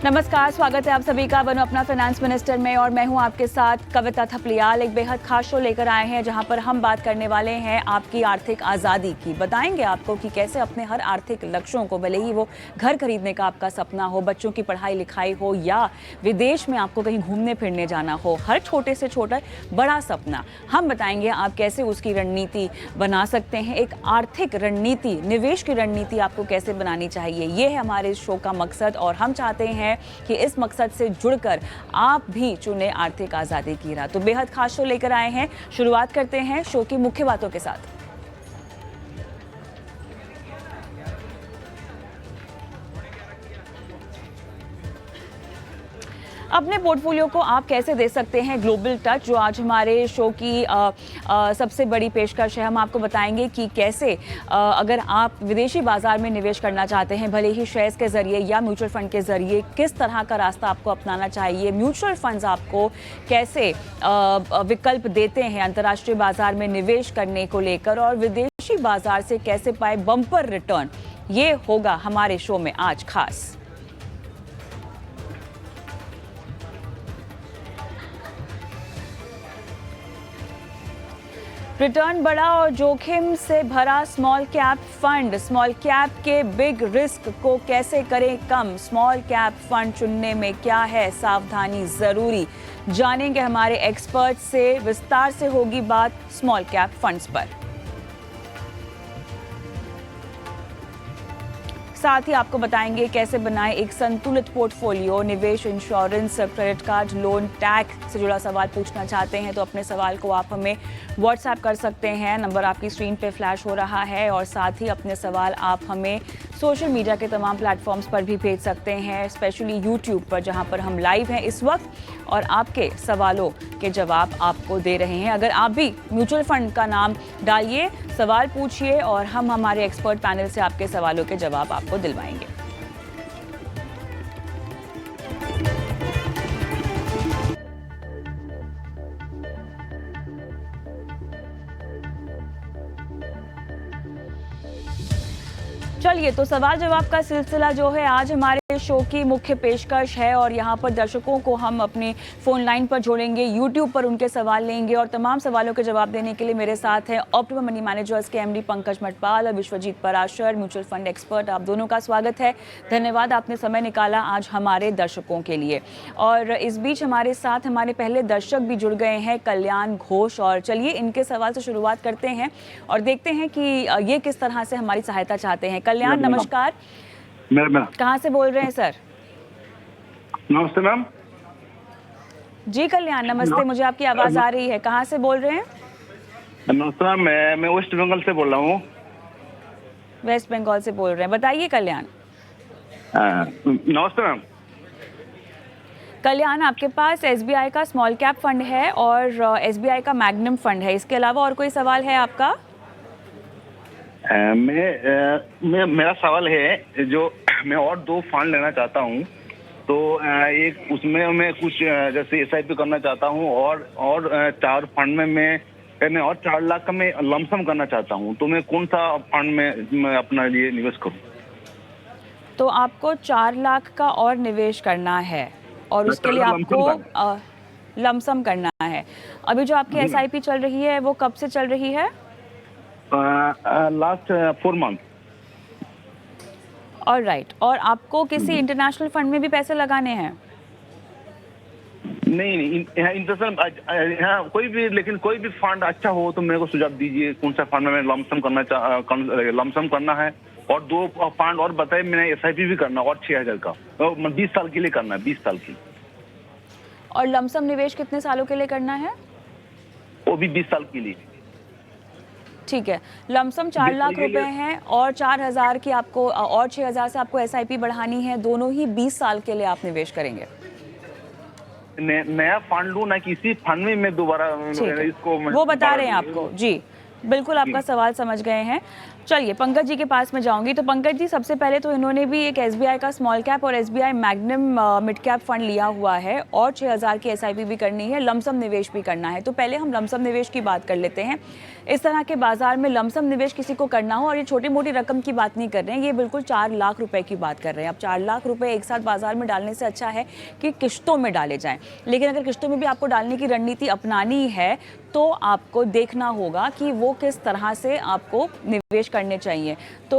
नमस्कार, स्वागत है आप सभी का बनो अपना फाइनेंस मिनिस्टर में और मैं हूं आपके साथ कविता थपलियाल। एक बेहद खास शो लेकर आए हैं जहां पर हम बात करने वाले हैं आपकी आर्थिक आज़ादी की। बताएंगे आपको कि कैसे अपने हर आर्थिक लक्ष्यों को, भले ही वो घर खरीदने का आपका सपना हो, बच्चों की पढ़ाई लिखाई हो या विदेश में आपको कहीं घूमने फिरने जाना हो, हर छोटे से छोटा बड़ा सपना, हम बताएंगे आप कैसे उसकी रणनीति बना सकते हैं। एक आर्थिक रणनीति, निवेश की रणनीति आपको कैसे बनानी चाहिए, ये है हमारे इस शो का मकसद। और हम चाहते हैं कि इस मकसद से जुड़कर आप भी चुने आर्थिक आज़ादी की राह। तो बेहद खास शो लेकर आए हैं। शुरुआत करते हैं शो की मुख्य बातों के साथ। अपने पोर्टफोलियो को आप कैसे दे सकते हैं ग्लोबल टच, जो आज हमारे शो की सबसे बड़ी पेशकश है। हम आपको बताएंगे कि कैसे अगर आप विदेशी बाजार में निवेश करना चाहते हैं, भले ही शेयर्स के जरिए या म्यूचुअल फंड के जरिए, किस तरह का रास्ता आपको अपनाना चाहिए। म्यूचुअल फंड्स आपको कैसे विकल्प देते हैं अंतर्राष्ट्रीय बाजार में निवेश करने को लेकर, और विदेशी बाजार से कैसे पाए बम्पर रिटर्न, ये होगा हमारे शो में आज खास। रिटर्न बड़ा और जोखिम से भरा small cap fund, small cap के बिग रिस्क को कैसे करें कम, स्मॉल कैप फंड चुनने में क्या है सावधानी जरूरी, जानेंगे हमारे एक्सपर्ट से। विस्तार से होगी बात स्मॉल कैप फंड्स पर। साथ ही आपको बताएंगे कैसे बनाएं एक संतुलित पोर्टफोलियो। निवेश, insurance, credit card, loan, tax से जुड़ा सवाल पूछना चाहते हैं तो अपने सवाल को आप हमें व्हाट्सएप कर सकते हैं। नंबर आपकी स्क्रीन पे फ्लैश हो रहा है। और साथ ही अपने सवाल आप हमें सोशल मीडिया के तमाम प्लेटफॉर्म्स पर भी भेज सकते हैं, स्पेशली यूट्यूब पर जहां पर हम लाइव हैं इस वक्त और आपके सवालों के जवाब आपको दे रहे हैं। अगर आप भी म्यूचुअल फंड का नाम डालिए, सवाल पूछिए और हम हमारे एक्सपर्ट पैनल से आपके सवालों के जवाब आपको दिलवाएंगे। चलिए, तो सवाल जवाब का सिलसिला जो है आज हमारे शो की मुख्य पेशकश है और यहाँ पर दर्शकों को हम अपनी फ़ोन लाइन पर जोड़ेंगे, यूट्यूब पर उनके सवाल लेंगे और तमाम सवालों के जवाब देने के लिए मेरे साथ हैं ऑप्टिमम मनी मैनेजर्स के एमडी पंकज मटपाल और Vishwajeet Parashar, mutual fund expert. आप दोनों का स्वागत है, धन्यवाद आपने समय निकाला आज हमारे दर्शकों के लिए। और इस बीच हमारे साथ हमारे पहले दर्शक भी जुड़ गए हैं, कल्याण घोष। और चलिए इनके सवाल से शुरुआत करते हैं और देखते हैं कि ये किस तरह से हमारी सहायता चाहते हैं। कल्याण नमस्कार, कहाँ से बोल रहे हैं सर? नमस्ते मैम। जी कल्याण नमस्ते, मुझे आपकी आवाज आ रही है। कहाँ से बोल रहे हैं? नमस्ते मैम, मैं वेस्ट बंगाल से बोल रहा हूँ। वेस्ट बंगाल से बोल रहे हैं, बताइए कल्याण। नमस्ते मैम। कल्याण, आपके पास एसबीआई का स्मॉल कैप फंड है और एसबीआई का मैग्नम फंड है, इसके अलावा और कोई सवाल है आपका? मेरा सवाल है, जो मैं और 2 फंड लेना चाहता हूँ, तो एक उसमें मैं कुछ जैसे एसआईपी करना चाहता हूँ और 4 फंड में मैं और 4 लाख का मैं लमसम करना चाहता हूँ, तो मैं कौन सा फंड में मैं अपना लिए निवेश करूँ? तो आपको 4 लाख का और निवेश करना है और उसके लिए आपको लमसम करना है। अभी जो आपकी एसआईपी चल रही है वो कब से चल रही है? Last 4 month. ऑलराइट, और आपको किसी इंटरनेशनल फंड में भी पैसे लगाने हैं? नहीं, इंटरनेशनल कोई भी, लेकिन कोई भी फंड अच्छा हो तो मेरे को सुझाव दीजिए, कौन सा फंड में लमसम करना है। और 2 फंड और बताए, मैंने एसआईपी भी करना और 6000 का, 20 साल के लिए करना है, 20 साल की। और लमसम निवेश कितने सालों के लिए करना है? वो भी 20 साल के लिए। ठीक है, लमसम 4 लाख रुपए हैं और 4000 की आपको और 6000 से आपको एसआईपी बढ़ानी है, दोनों ही 20 साल के लिए आप निवेश करेंगे। नया फंड लूं ना, किसी फंड में मैं दोबारा इसको वो बता रहे हैं आपको। जी बिल्कुल, आपका सवाल समझ गए हैं। चलिए पंकज जी के पास मैं जाऊंगी। तो पंकज जी, सबसे पहले तो इन्होंने भी एक एसबीआई का स्मॉल कैप और SBI magnum mid cap fund लिया हुआ है और 6000 की एसआईपी भी करनी है, लमसम निवेश भी करना है। तो पहले हम लमसम निवेश की बात कर लेते हैं। इस तरह के बाजार में लमसम निवेश किसी को करना हो, और ये छोटी मोटी रकम की बात नहीं कर रहे हैं, ये बिल्कुल 4 लाख रुपए की बात कर रहे हैं। अब 4 लाख रुपए एक साथ बाजार में डालने से अच्छा है कि किश्तों में डाले जाएं। लेकिन अगर किश्तों में भी आपको डालने की रणनीति अपनानी है तो आपको देखना होगा कि वो किस तरह से आपको निवेश करने चाहिए। तो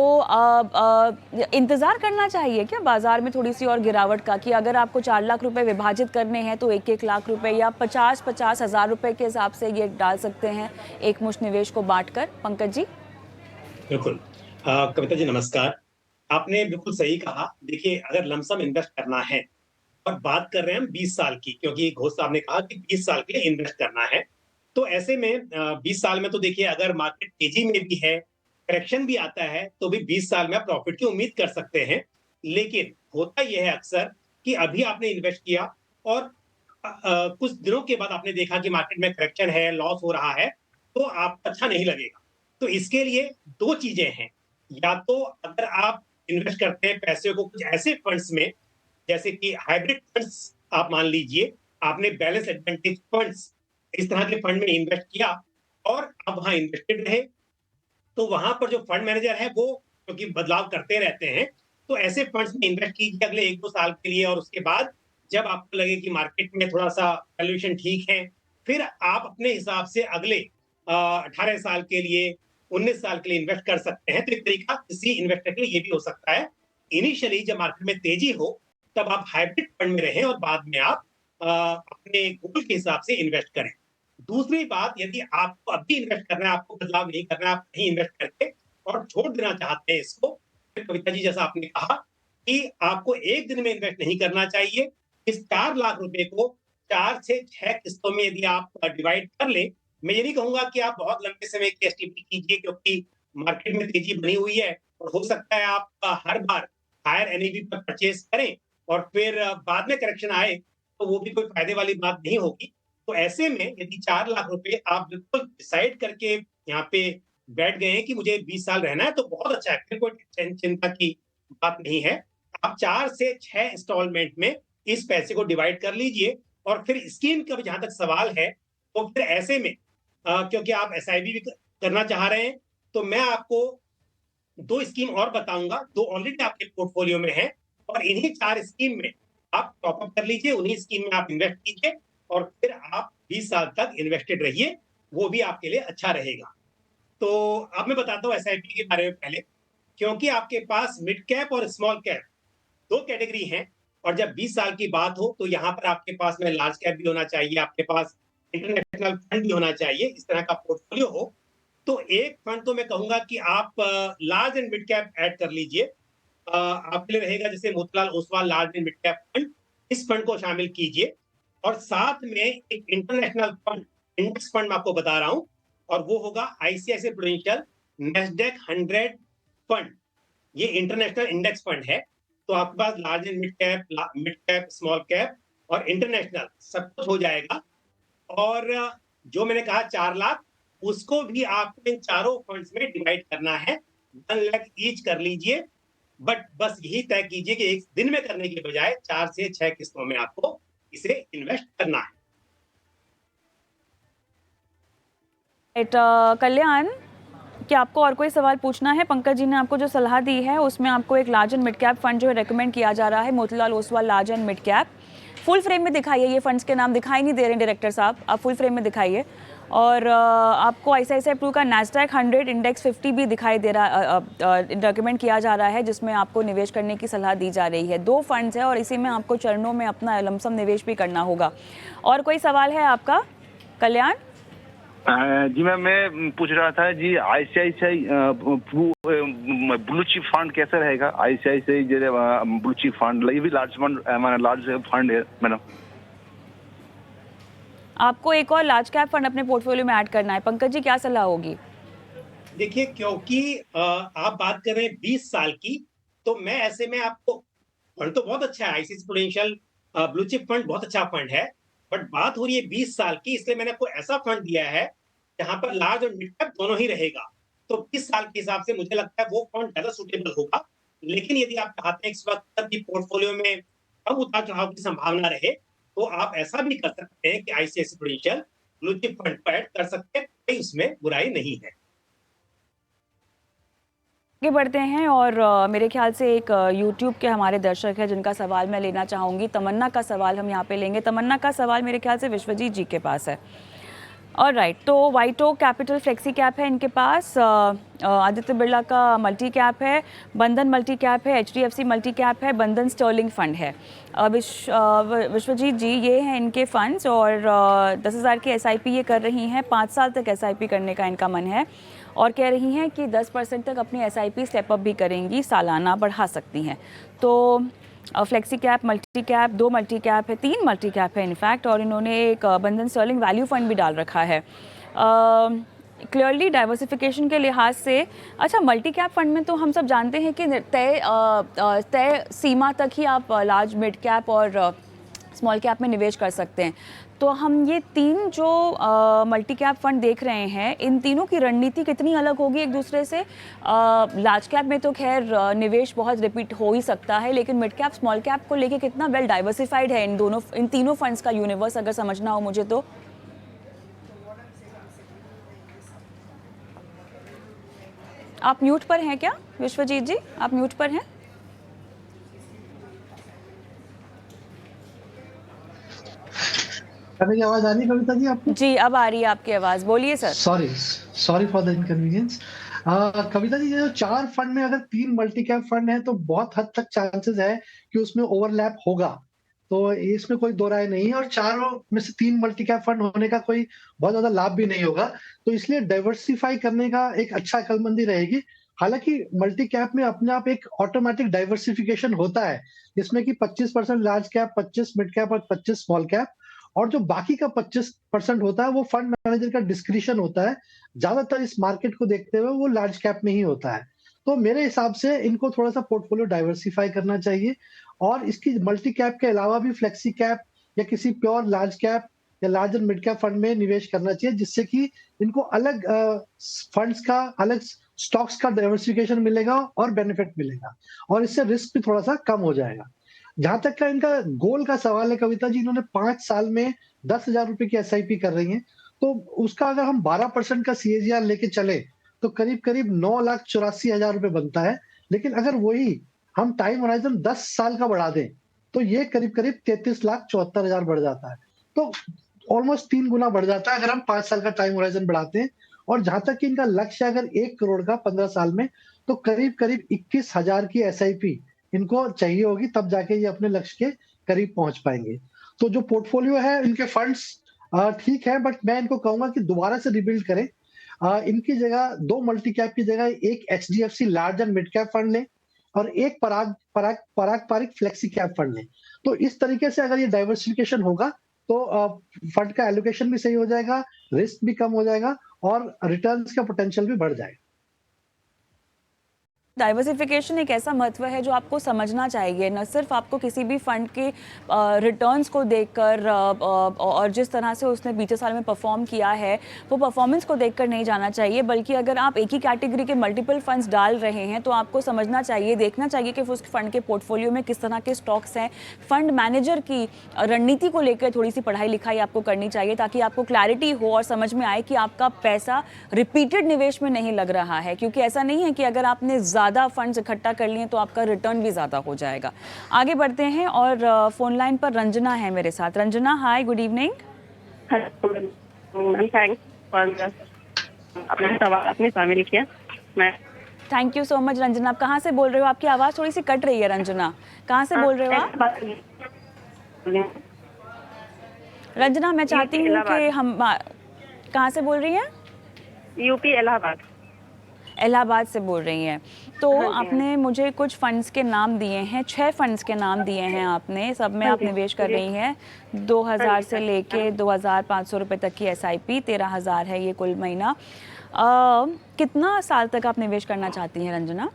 इंतज़ार करना चाहिए क्या बाजार में थोड़ी सी और गिरावट का, कि अगर आपको 4 लाख रुपए विभाजित करने हैं तो 1-1 लाख रुपए या 50-50 हज़ार रुपए के हिसाब से ये डाल सकते हैं एक मुश्त निवेश को बांटकर? पंकज जी। बिल्कुल। कविता जी नमस्कार। आपने बिल्कुल सही कहा। देखिए, अगर लमसम इन्वेस्ट करना है और बात कर रहे हैं हम 20 साल की, क्योंकि घोष साहब ने कहा कि 20 साल के लिए इन्वेस्ट करना है। तो ऐसे में 20 साल में तो देखिए, अगर मार्केट तेजी में भी है, करेक्शन भी आता है, तो भी 20 साल में आप प्रॉफिट की उम्मीद कर सकते हैं। लेकिन होता यह है अक्सर कि अभी आपने इन्वेस्ट किया और कुछ दिनों के बाद आपने देखा कि मार्केट में करेक्शन है, लॉस हो रहा है, तो आपको अच्छा नहीं लगेगा। तो इसके लिए 2 चीजें हैं। या तो अगर आप इन्वेस्ट करते हैं पैसे को कुछ ऐसे फंड्स में, जैसे कि हाइब्रिड फंड्स, आप मान लीजिए आपने बैलेंस एडवांटेज फंड्स, इस तरह के फंड में इन्वेस्ट किया और आप वहां इन्वेस्टेड रहे, तो वहां पर जो फंड मैनेजर है वो, क्योंकि बदलाव करते रहते हैं, तो ऐसे फंड्स में इन्वेस्ट कीजिए अगले 1-2 साल के लिए, और उसके बाद जब आपको लगे कि मार्केट में थोड़ा सा वैल्यूएशन ठीक है, फिर आप अपने हिसाब से अगले 18 साल के लिए, 19 साल के लिए इन्वेस्ट कर सकते हैं। तो एक तरीका किसी इन्वेस्टर के लिए ये भी हो सकता है। इनिशियली जब मार्केट में तेजी हो, तब आप हाइब्रिड फंड में रहें और बाद में आप अपने गोल के हिसाब से इन्वेस्ट करें। दूसरी बात, यदि आपको अभी इन्वेस्ट करना है, आपको बदलाव नहीं करना है, आप कहीं इन्वेस्ट करके और छोड़ देना चाहते हैं इसको, फिर कविता जी जैसा आपने कहा कि आपको एक दिन में इन्वेस्ट नहीं करना चाहिए। इस 4 लाख रुपए को 4 से 6 किस्तों में यदि आप डिवाइड कर लें, मैं ये नहीं कहूंगा कि आप बहुत लंबे समय की एसटीपी कीजिए, क्योंकि मार्केट में तेजी बनी हुई है और हो सकता है आप हर बार हायर एनएवी पर परचेज करें और फिर बाद में करेक्शन आए, तो वो भी कोई फायदे वाली बात नहीं होगी। तो ऐसे में यदि 4 लाख रुपए आप बिल्कुल डिसाइड करके यहाँ पे बैठ गए हैं कि मुझे 20 साल रहना है, तो बहुत अच्छा है, फिर कोई चिंता की बात नहीं है। आप 4 से 6 इंस्टॉलमेंट में इस पैसे को डिवाइड कर लीजिए, और फिर स्कीम का भी जहां तक सवाल है, तो फिर ऐसे में क्योंकि आप एसआईपी भी करना चाह रहे हैं, तो मैं आपको 2 स्कीम और बताऊंगा, 2 ऑलरेडी आपके पोर्टफोलियो में है, और इन्हीं 4 स्कीम में आप टॉप अप कर लीजिए, उन्हीं स्कीम में आप इन्वेस्ट कीजिए और फिर आप 20 साल तक इन्वेस्टेड रहिए, वो भी आपके लिए अच्छा रहेगा। तो अब मैं बताता हूँ एसआईपी के बारे में पहले, क्योंकि आपके पास मिड कैप और स्मॉल कैप 2 कैटेगरी हैं, और जब 20 साल की बात हो तो यहाँ पर आपके पास में लार्ज कैप भी होना चाहिए, आपके पास इंटरनेशनल फंड भी होना चाहिए, इस तरह का पोर्टफोलियो हो। तो एक फंड तो मैं कहूंगा कि आप large and mid cap add कर लीजिए। आपके लिए रहेगा जैसे Motilal Oswal large and mid cap fund, इस फंड को शामिल कीजिए। और साथ में एक इंटरनेशनल फंड, इंडेक्स फंड मैं आपको बता रहा हूं, और वो होगा आईसीआईसीआई प्रूडेंशियल नेस्डेक 100 फंड। ये इंटरनेशनल इंडेक्स फंड है। तो आपके पास large and mid cap, small cap और इंटरनेशनल सब कुछ हो जाएगा। और जो मैंने कहा 4 लाख, उसको भी आपको इन चारों फंड्स में डिवाइड करना है, 1 लाख ईच कर लीजिए। बट बस यही तय कीजिए कि एक दिन में करने के बजाय 4 से 6 किस्तों में आपको इसे इन्वेस्ट करना है। कल्याण, क्या आपको और कोई सवाल पूछना है? पंकज जी ने आपको जो सलाह दी है उसमें आपको एक large and mid cap fund जो है रेकमेंड किया जा रहा है, Motilal Oswal large and mid cap. Full frame में दिखाइए, ये फंड्स के नाम दिखाई नहीं दे रहे डायरेक्टर साहब, आप फुल फ्रेम में दिखाइए। और आपको आईसीआईसीआई प्रू का नैस्डैक 100 इंडेक्स 50 भी दिखाई दे रहा, रिकमेंड किया जा रहा है, जिसमें आपको निवेश करने की सलाह दी जा रही है। 2 फंड्स है और इसी में आपको चरणों में अपना लमसम निवेश भी करना होगा। और कोई सवाल है आपका कल्याण? जी मैम, मैं पूछ रहा था जी, आईसीआईसीआई ब्लू चिप फंड कैसा रहेगा? आईसीआईसीआई ब्लू चिप फंड, ये भी लार्ज फंड है मैडम। आपको एक और लार्ज कैप फंड अपने पोर्टफोलियो में ऐड करना है। पंकज जी, क्या सलाह होगी? देखिए, क्योंकि आप बात कर रहे हैं 20 साल की, तो मैं ऐसे में आपको, फंड तो बहुत अच्छा है, ICICI prudential blue chip fund बहुत अच्छा फंड है, बट बात हो रही है 20 साल की, इसलिए मैंने आपको ऐसा फंड दिया है जहां पर लार्ज और मिड कैप दोनों ही रहेगा। तो 20 साल के हिसाब से मुझे लगता है वो फंड ज़्यादा सूटेबल होगा। लेकिन यदि आप चाहते हैं इस वक़्त कि पोर्टफोलियो में कम उतार-चढ़ाव की संभावना रहे, तो आप ऐसा भी कर सकते हैं कि ICICI prudential blue chip fund को ऐड कर सकते हैं, कोई उसमें बुराई नहीं है। आगे बढ़ते हैं और मेरे ख्याल से एक यूट्यूब के हमारे दर्शक हैं जिनका सवाल मैं लेना चाहूँगी। तमन्ना का सवाल हम यहाँ पे लेंगे। तमन्ना का सवाल मेरे ख्याल से विश्वजीत जी के पास है। ऑलराइट, तो White Oak Capital flexi cap है इनके पास, आदित्य बिरला का मल्टी कैप है, बंधन मल्टी कैप है, एचडीएफसी मल्टी कैप है, बंधन स्टर्लिंग फंड है। विश्वजीत जी, ये हैं इनके फंड्स और 10,000 की एसआईपी ये कर रही हैं। 5 साल तक एसआईपी करने का इनका मन है और कह रही हैं कि 10% तक अपनी एसआईपी स्टेप अप भी करेंगी, सालाना बढ़ा सकती हैं। तो flexi cap, multi cap, 2 multi cap है, 3 मल्टी कैप है इनफैक्ट, और इन्होंने एक बंधन स्टर्लिंग वैल्यू फंड भी डाल रखा है। क्लियरली डाइवर्सिफिकेशन के लिहाज से अच्छा, मल्टी कैप फंड में तो हम सब जानते हैं कि तय सीमा तक ही आप लार्ज मिड कैप और स्मॉल कैप में निवेश कर सकते हैं। तो हम ये 3 जो मल्टी कैप फंड देख रहे हैं, इन तीनों की रणनीति कितनी अलग होगी एक दूसरे से? लार्ज कैप में तो खैर निवेश बहुत रिपीट हो ही सकता है, लेकिन मिड कैप स्मॉल कैप को लेके कितना वेल डाइवर्सिफाइड है इन तीनों फंड्स का यूनिवर्स, अगर समझना हो मुझे तो? आप म्यूट पर हैं क्या विश्वजीत जी? आप म्यूट पर हैं? मेरी आवाज आ रही है कविता जी आपको? जी, अब आ रही है आपकी आवाज, बोलिए sir. Sorry for the inconvenience. Kavita ji, ये जो 4 फंड में अगर 3 मल्टी कैप फंड है तो बहुत हद तक चांसेस है कि उसमें ओवरलैप होगा। तो इसमें कोई दो राय नहीं है, और चारों में से 3 मल्टी कैप फंड होने का कोई बहुत ज्यादा लाभ भी नहीं होगा। तो इसलिए डाइवर्सिफाई करने का एक अच्छा अक्लमंदी रहेगी। हालांकि मल्टी कैप में अपने आप एक ऑटोमेटिक डाइवर्सिफिकेशन होता है, जिसमें कि 25% लार्ज कैप, 25 मिड कैप और 25 स्मॉल कैप, और जो बाकी का 25% होता है वो फंड मैनेजर का डिस्क्रिशन होता है। ज्यादातर इस मार्केट को देखते हुए वो लार्ज कैप में ही होता है। तो मेरे हिसाब से इनको थोड़ा सा पोर्टफोलियो डाइवर्सिफाई करना चाहिए, और इसकी मल्टी कैप के अलावा भी फ्लेक्सी कैप या किसी प्योर लार्ज कैप या large and mid cap fund में निवेश करना चाहिए, जिससे कि इनको अलग फंड्स का, अलग स्टॉक्स का डाइवर्सिफिकेशन मिलेगा और बेनिफिट मिलेगा, और इससे रिस्क भी थोड़ा सा कम हो जाएगा। जहां तक का इनका गोल का सवाल है कविता जी, इन्होंने 5 साल में 10,000 रुपए की एसआईपी कर रही हैं, तो उसका अगर हम 12% का सीएजीआर लेके चले तो करीब करीब 9,84,000 रुपए बनता है। लेकिन अगर वही हम टाइम होराइजन 10 साल का बढ़ा दें तो ये करीब करीब 33,74,000 बढ़ जाता है। तो ऑलमोस्ट 3 गुना बढ़ जाता है अगर हम 5 साल का टाइम होराइजन बढ़ाते हैं। और जहां तक कि इनका लक्ष्य अगर 1 करोड़ का 15 साल में, तो करीब करीब 21,000 की एसआईपी इनको चाहिए होगी, तब जाके ये अपने लक्ष्य के करीब पहुंच पाएंगे। तो जो पोर्टफोलियो है इनके फंड्स ठीक है, बट मैं इनको कहूंगा कि दोबारा से रिबिल्ड करें। इनकी जगह 2 मल्टी कैप की जगह एक HDFC large and mid cap fund लें, और एक पारंपरिक फ्लेक्सी कैप फंड लें। तो इस तरीके से अगर ये डाइवर्सिफिकेशन होगा तो फंड का एलोकेशन भी सही हो जाएगा, रिस्क भी कम हो जाएगा, और रिटर्न्स का पोटेंशियल भी बढ़ जाएगा। डाइवर्सिफिकेशन एक ऐसा महत्व है जो आपको समझना चाहिए, न सिर्फ आपको किसी भी फंड के रिटर्न्स को देखकर और जिस तरह से उसने बीते साल में परफॉर्म किया है वो परफॉर्मेंस को देखकर नहीं जाना चाहिए, बल्कि अगर आप एक ही कैटेगरी के मल्टीपल फंड्स डाल रहे हैं तो आपको समझना चाहिए, देखना चाहिए कि उस फंड के पोर्टफोलियो में किस तरह के स्टॉक्स हैं। फंड मैनेजर की रणनीति को लेकर थोड़ी सी पढ़ाई लिखाई आपको करनी चाहिए, ताकि आपको क्लैरिटी हो और समझ में आए कि आपका पैसा रिपीटेड निवेश में नहीं लग रहा है। क्योंकि ऐसा नहीं है कि अगर आपने ज़्यादा फंड्स इकट्ठा कर लिए तो आपका रिटर्न भी ज़्यादा हो जाएगा। आगे बढ़ते हैं और फोन लाइन पर रंजना है मेरे साथ। रंजना, हाय, गुड इवनिंग। थैंक्स फॉर अपने सवाल अपनी फैमिली किया। मैं thank you so much Ranjana. आप कहाँ से बोल रहे हो? आपकी आवाज़ थोड़ी सी कट रही है रंजना, कहाँ से बोल रहे हो आप? रंजना, मैं चाहती हूँ कि हम, कहाँ से बोल रही हैं? यूपी इलाहाबाद। इलाहाबाद से बोल रही हैं। तो हाँ जी, आपने मुझे कुछ फंड्स के नाम दिए हैं, 6 फंड्स के नाम दिए हैं आपने, सब में आप निवेश कर रही हैं। 2,000 से लेके 2,500 रुपये तक की एसआईपी, 13,000 है ये कुल महीना। कितना साल तक आप निवेश करना चाहती हैं रंजना?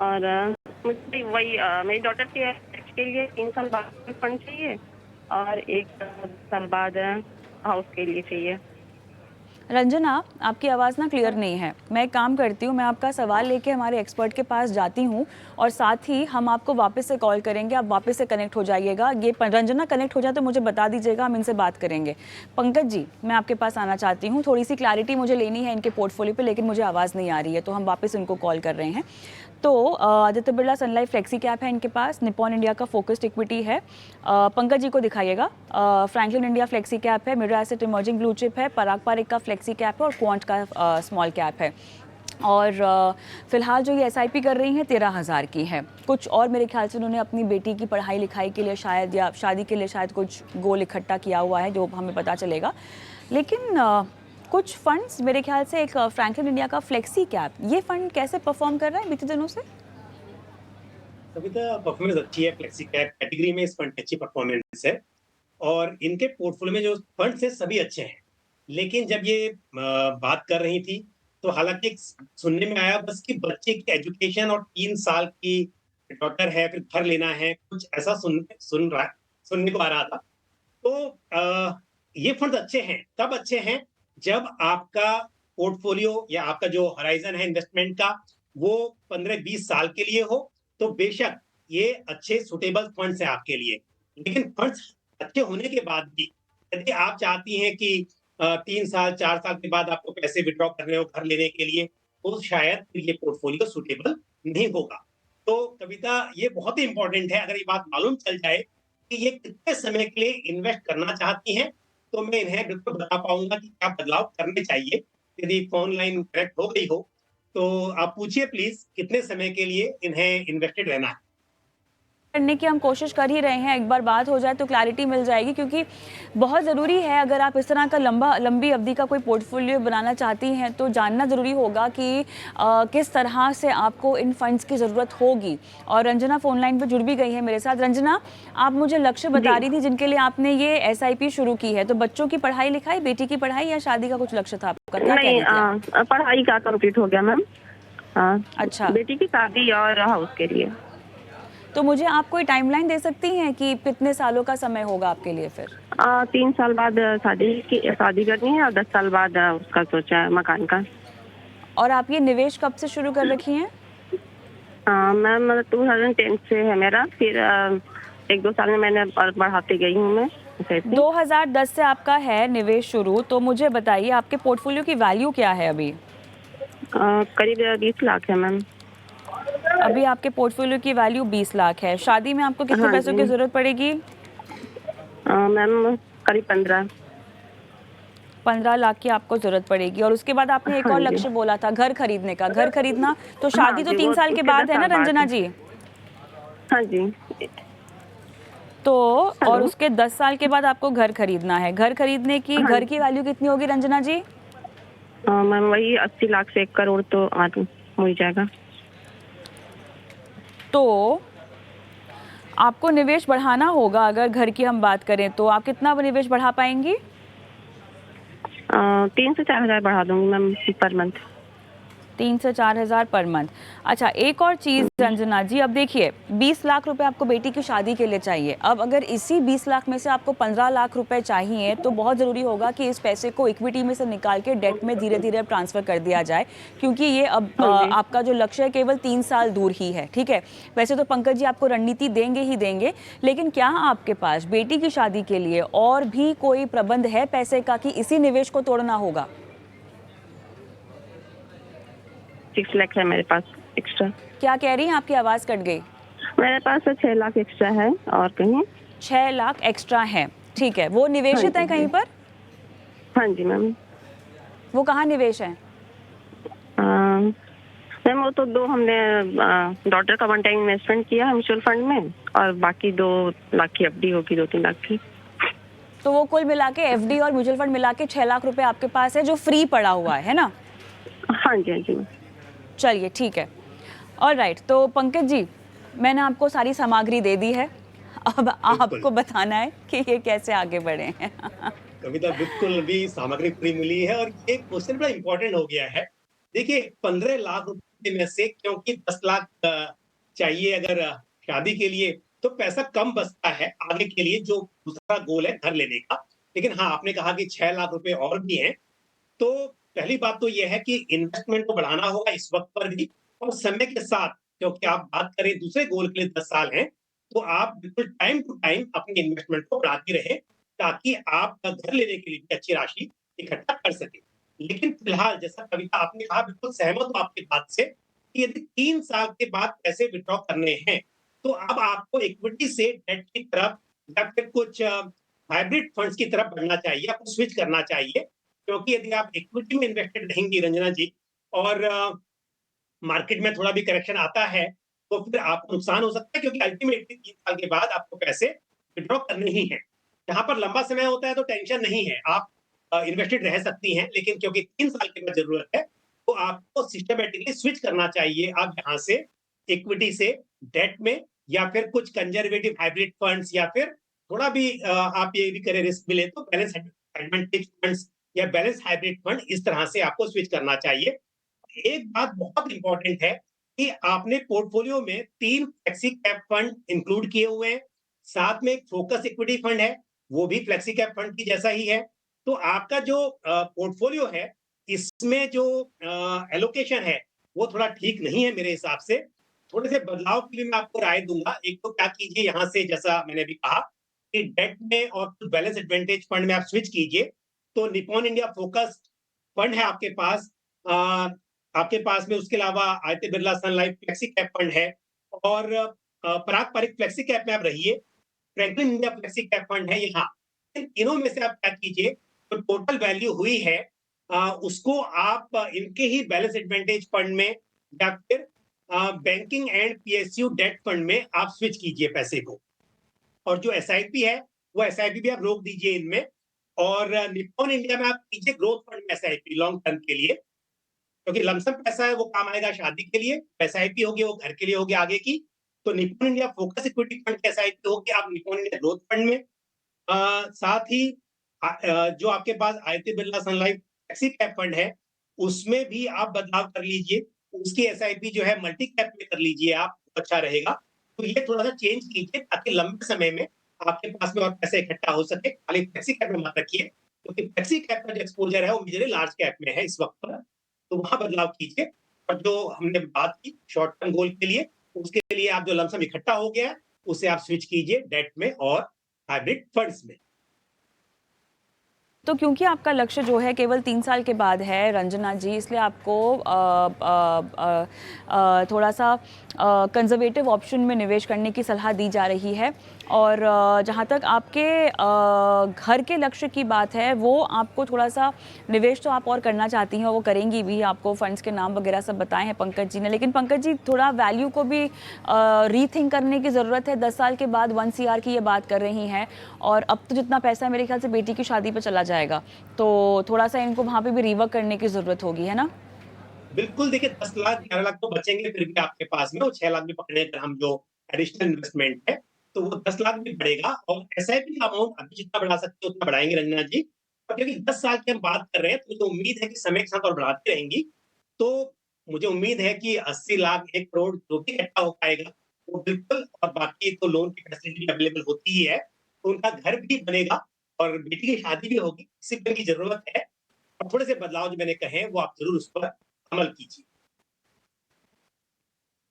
और मुझे वही मेरी डॉटर के लिए 3 साल बाद फंड चाहिए और 1 साल बाद हाउस के लिए चाहिए। रंजना, आपकी आवाज़ ना क्लियर नहीं है। मैं एक काम करती हूँ, मैं आपका सवाल लेके हमारे एक्सपर्ट के पास जाती हूँ और साथ ही हम आपको वापस से कॉल करेंगे, आप वापस से कनेक्ट हो जाइएगा। ये रंजना कनेक्ट हो जाए तो मुझे बता दीजिएगा, हम इनसे बात करेंगे। पंकज जी, मैं आपके पास आना चाहती हूँ, थोड़ी सी क्लैरिटी मुझे लेनी है इनके पोर्टफोलियो पे, लेकिन मुझे आवाज़ नहीं आ रही है, तो हम वापस इनको कॉल कर रहे हैं। तो आदित्य बिरला सन लाइफ फ्लेक्सी कैप है इनके पास, निपॉन इंडिया का फोकस्ड इक्विटी है। पंकज जी को दिखाइएगा। फ्रैंकलिन इंडिया फ्लेक्सी कैप है, मिडर एसेट इमर्जिंग ब्लू चिप है, पराग पारिक का फ्लेक्सी कैप है और क्वांट का स्मॉल कैप है। और फिलहाल जो ये एसआईपी कर रही हैं 13,000 की है। कुछ और मेरे ख्याल से उन्होंने अपनी बेटी की पढ़ाई लिखाई के लिए शायद, या शादी के लिए शायद कुछ गोल इकट्ठा किया हुआ है, जो हमें पता चलेगा। लेकिन कुछ फंड्स मेरे ख्याल से, एक फ्रैंकलिन इंडिया का फ्लेक्सी कैप, ये फंड कैसे परफॉर्म कर रहा है बीते दिनों से? कविता, परफॉर्मेंस अच्छी है। फ्लेक्सी कैप कैटेगरी में इस फंड की अच्छी परफॉर्मेंस है और इनके पोर्टफोलियो में जो फंड्स है सभी अच्छे हैं। लेकिन जब ये बात कर रही थी तो हालांकि एक सुनने में आया बस कि बच्चे की एजुकेशन और 3 साल की डॉटर है, फिर घर लेना है, कुछ ऐसा सुनने को आ रहा था। तो ये फंड अच्छे हैं, तब अच्छे हैं जब आपका पोर्टफोलियो या आपका जो हराइजन है इन्वेस्टमेंट का, वो 15-20 साल के लिए हो, तो बेशक ये अच्छे सुटेबल फंड्स हैं आपके लिए। लेकिन फंड्स अच्छे होने के बाद भी यदि आप चाहती हैं कि 3 साल 4 साल के बाद आपको पैसे विड्रॉ करने हो घर लेने के लिए, तो शायद फिर ये पोर्टफोलियो सुटेबल नहीं होगा। तो कविता, ये बहुत ही इंपॉर्टेंट है। अगर ये बात मालूम चल जाए कि ये कितने समय के लिए इन्वेस्ट करना चाहती हैं, तो मैं इन्हें बिल्कुल बता पाऊंगा कि क्या बदलाव करने चाहिए। यदि फोन लाइन कनेक्ट हो गई हो तो आप पूछिए प्लीज, कितने समय के लिए इन्हें इन्वेस्टेड रहना है। करने की हम कोशिश कर ही रहे हैं, एक बार बात हो जाए तो क्लैरिटी मिल जाएगी, क्योंकि बहुत ज़रूरी है अगर आप इस तरह का लंबी अवधि का कोई पोर्टफोलियो बनाना चाहती हैं तो जानना ज़रूरी होगा कि किस तरह से आपको इन फंड्स की ज़रूरत होगी। और रंजना फ़ोन लाइन पर जुड़ भी गई है मेरे साथ। रंजना, आप मुझे लक्ष्य बता रही थी जिनके लिए आपने ये एसआईपी शुरू की है, तो बच्चों की पढ़ाई लिखाई, बेटी की पढ़ाई या शादी का कुछ लक्ष्य था आपका? क्या कह रही थी आप? पढ़ाई का कंप्लीट हो गया मैम। अच्छा, बेटी की शादी और हाउस के लिए। तो मुझे आप कोई टाइमलाइन दे सकती हैं कि कितने सालों का समय होगा आपके लिए फिर? 3 साल बाद शादी करनी है और 10 साल बाद उसका सोचा है मकान का। और आप ये निवेश कब से शुरू कर रखी हैं? मैम 2010 से है मेरा, फिर 1-2 साल में मैंने और बढ़ाती गई हूँ मैं। 2010 से आपका है निवेश शुरू, तो मुझे बताइए आपके पोर्टफोलियो की वैल्यू क्या है अभी? करीब 20 लाख है मैम। अभी आपके पोर्टफोलियो की वैल्यू 20 लाख है। शादी में आपको कितने पैसों की जरूरत पड़ेगी? मैम करीब 15 लाख की आपको जरूरत पड़ेगी। और उसके बाद आपने एक और लक्ष्य बोला था, घर खरीदने का। घर खरीदना तो शादी तो 3 साल के बाद है ना रंजना जी? हाँ जी। तो और उसके 10 साल के बाद आपको घर खरीदना है। घर खरीदने की घर की वैल्यू कितनी होगी रंजना जी? मैम वही 80 लाख से 1 करोड़ तो हो जाएगा। तो आपको निवेश बढ़ाना होगा। अगर घर की हम बात करें तो आप कितना निवेश बढ़ा पाएंगी? 3 से 4 हजार बढ़ा दूंगी मैम पर मंथ। 3 से 4 हज़ार पर मंथ। अच्छा, एक और चीज़ रंजना जी, अब देखिए 20 लाख रुपए आपको बेटी की शादी के लिए चाहिए। अब अगर इसी 20 लाख में से आपको 15 लाख रुपए चाहिए तो बहुत ज़रूरी होगा कि इस पैसे को इक्विटी में से निकाल के डेट में धीरे धीरे ट्रांसफ़र कर दिया जाए, क्योंकि ये अब आपका जो लक्ष्य है केवल 3 साल दूर ही है। ठीक है, वैसे तो पंकज जी आपको रणनीति देंगे ही देंगे, लेकिन क्या आपके पास बेटी की शादी के लिए और भी कोई प्रबंध है पैसे का कि इसी निवेश को तोड़ना होगा? 6 लाख है मेरे पास एक्स्ट्रा। क्या कह रही हैं? आपकी आवाज़ कट गई। मेरे पास 6 लाख एक्स्ट्रा है और कहीं 6 लाख एक्स्ट्रा है। ठीक है, वो निवेशित है कहीं पर? हाँ जी मैम। वो कहाँ निवेश है? मैम वो तो 2 हमने डॉटर का वन टाइम इन्वेस्टमेंट किया है म्यूचुअल फंड में, और बाकी 2 लाख की एफडी होगी, 2-3 लाख की। तो वो कुल मिला के एफडी और म्यूचुअल फंड मिला के 6 लाख रुपए आपके पास है जो फ्री पड़ा हुआ है ना? हाँ जी, हाँ जी। चलिए ठीक है, ऑलराइट। तो पंकज जी, मैंने आपको सारी सामग्री दे दी है, अब आपको बताना है कि ये कैसे आगे बढ़े हैं। कविता, बिल्कुल भी सामग्री पूरी मिली है और ये क्वेश्चन बड़ा इंपॉर्टेंट हो गया है। देखिए 15 लाख रुपए में से क्योंकि 10 लाख चाहिए अगर शादी के लिए, तो पैसा कम बचता है आगे के लिए जो दूसरा गोल है घर लेने का। लेकिन हाँ, आपने कहा कि 6 लाख रुपए और भी हैं, तो पहली बात तो ये है कि इन्वेस्टमेंट को बढ़ाना होगा इस वक्त पर भी, और समय के साथ, क्योंकि आप बात करें दूसरे गोल के लिए 10 साल हैं, तो आप बिल्कुल टाइम टू टाइम अपनी इन्वेस्टमेंट को बढ़ाते रहें, ताकि आप घर लेने के लिए भी अच्छी राशि इकट्ठा कर सकें। लेकिन फिलहाल जैसा कविता आपने कहा, बिल्कुल सहमत हूँ आपकी बात से, कि यदि 3 साल के बाद पैसे विथड्रॉ करने हैं, तो अब आपको इक्विटी से डेट की तरफ या फिर कुछ हाइब्रिड फंड्स की तरफ बढ़ना चाहिए, आपको स्विच करना चाहिए। क्योंकि यदि आप इक्विटी में इन्वेस्टेड रहेंगी रंजना जी, और मार्केट में थोड़ा भी करेक्शन आता है, तो फिर आपको नुकसान हो सकता है, क्योंकि अल्टीमेटली 3 साल के बाद आपको पैसे विथड्रॉ करने ही हैं। जहाँ पर लंबा समय होता है तो टेंशन नहीं है, आप इन्वेस्टेड रह सकती हैं, लेकिन क्योंकि 3 साल के बाद ज़रूरत है, तो आपको सिस्टमैटिकली स्विच करना चाहिए। आप यहाँ से इक्विटी से डेट में, या फिर कुछ कंजर्वेटिव हाइब्रिड फंड्स, या फिर थोड़ा भी आप ये भी करें रिस्क मिले तो बैलेंस एडवांटेज फंड्स या बैलेंस हाइब्रिड फंड, इस तरह से आपको स्विच करना चाहिए। एक बात बहुत इंपॉर्टेंट है कि आपने पोर्टफोलियो में 3 फ्लेक्सी कैप फंड इंक्लूड किए हुए हैं, साथ में एक फोकस इक्विटी फंड है, वो भी फ्लेक्सी कैप फंड की जैसा ही है। तो आपका जो पोर्टफोलियो है, इसमें जो एलोकेशन है, वो थोड़ा ठीक नहीं है मेरे हिसाब से। थोड़े से बदलाव के लिए मैं आपको राय दूंगा। एक तो क्या कीजिए, यहाँ से जैसा मैंने भी कहा कि डेट में और बैलेंस एडवांटेज फंड में आप स्विच कीजिए। तो निप्पॉन इंडिया फोकस फंड है आपके पास, आपके पास में उसके अलावा आदित्य बिरला सन लाइफ फ्लेक्सी कैप फंड है, और पराग पारिक फ्लेक्सी कैप में आप रहिए, Franklin India flexi cap fund है यहाँ। इन तीनों में से आप क्या कीजिए, तो टोटल वैल्यू हुई है उसको आप इनके ही बैलेंस एडवांटेज फंड में, या फिर banking and PSU debt fund में आप स्विच कीजिए पैसे को। और जो एसआईपी है, वो एसआईपी भी आप रोक दीजिए इनमें। और निप्पॉन इंडिया में आप कीजिए ग्रोथ फंड में एसआईपी लॉन्ग टर्म के लिए, क्योंकि लमसम पैसा है वो काम आएगा शादी के लिए, एसआईपी होगी वो घर के लिए होगी आगे की। तो Nippon India focus equity fund की एसआईपी होगी आप निप्पॉन इंडिया ग्रोथ फंड में। साथ ही जो आपके पास आदित्य बिरला सन लाइफ फ्लेक्सी कैप फंड है, उसमें भी आप बदलाव कर लीजिए, उसकी एसआईपी जो है मल्टी कैप में कर लीजिए आप, अच्छा रहेगा। तो ये थोड़ा सा चेंज कीजिए, ताकि लंबे समय में आपके पास में और पैसे इकट्ठा हो सके। खाली फ्लेक्सी कैप में मत रखिए, क्योंकि फ्लेक्सी कैप का जो एक्सपोजर है वो मेजरली लार्ज कैप में है इस वक्त पर, तो वहां बदलाव कीजिए। और जो हमने बात की शॉर्ट टर्म गोल के लिए, उसके लिए आप जो लमसम इकट्ठा हो गया है, उसे आप स्विच कीजिए डेट में और हाइब्रिड फंड्स में। तो क्योंकि आपका लक्ष्य जो है केवल 3 साल के बाद है रंजना जी, इसलिए आपको थोड़ा सा कंजर्वेटिव ऑप्शन में निवेश करने की सलाह दी जा रही है। और जहाँ तक आपके घर के लक्ष्य की बात है, वो आपको थोड़ा सा निवेश तो आप और करना चाहती हैं और वो करेंगी भी, आपको फंड्स के नाम वगैरह सब बताए हैं पंकज जी ने। लेकिन पंकज जी, थोड़ा वैल्यू को भी रीथिंक करने की ज़रूरत है। 10 साल के बाद 1 CR की ये बात कर रही हैं, और अब तो जितना पैसा मेरे ख्याल से बेटी की शादी पर चला जाएगा, तो थोड़ा सा इनको वहाँ पे भी रिवर्क करने की ज़रूरत होगी, है ना? बिल्कुल, देखिए 10 लाख 11 लाख तो बचेंगे फिर भी आपके पास में, और 6 लाख भी पकड़े अगर हम जो एडिशनल इन्वेस्टमेंट है, तो वो 10 लाख भी बढ़ेगा। और एसआईपी का अमाउंट अभी जितना बढ़ा सकते हो उतना बढ़ाएंगे रंजना जी। और क्योंकि 10 साल की हम बात कर रहे हैं, तो मुझे उम्मीद है कि समय के साथ और बढ़ाती रहेंगी। तो मुझे उम्मीद है कि 80 लाख 1 करोड़ जो भी इकट्ठा हो पाएगा वो बिल्कुल, और बाकी तो लोन की फैसिलिटी अवेलेबल होती ही है, तो उनका घर भी बनेगा और बेटी की शादी भी होगी, डिसिप्लिन की जरूरत है। और थोड़े से बदलाव जो मैंने कहे हैं वो आप जरूर उस पर अमल कीजिए।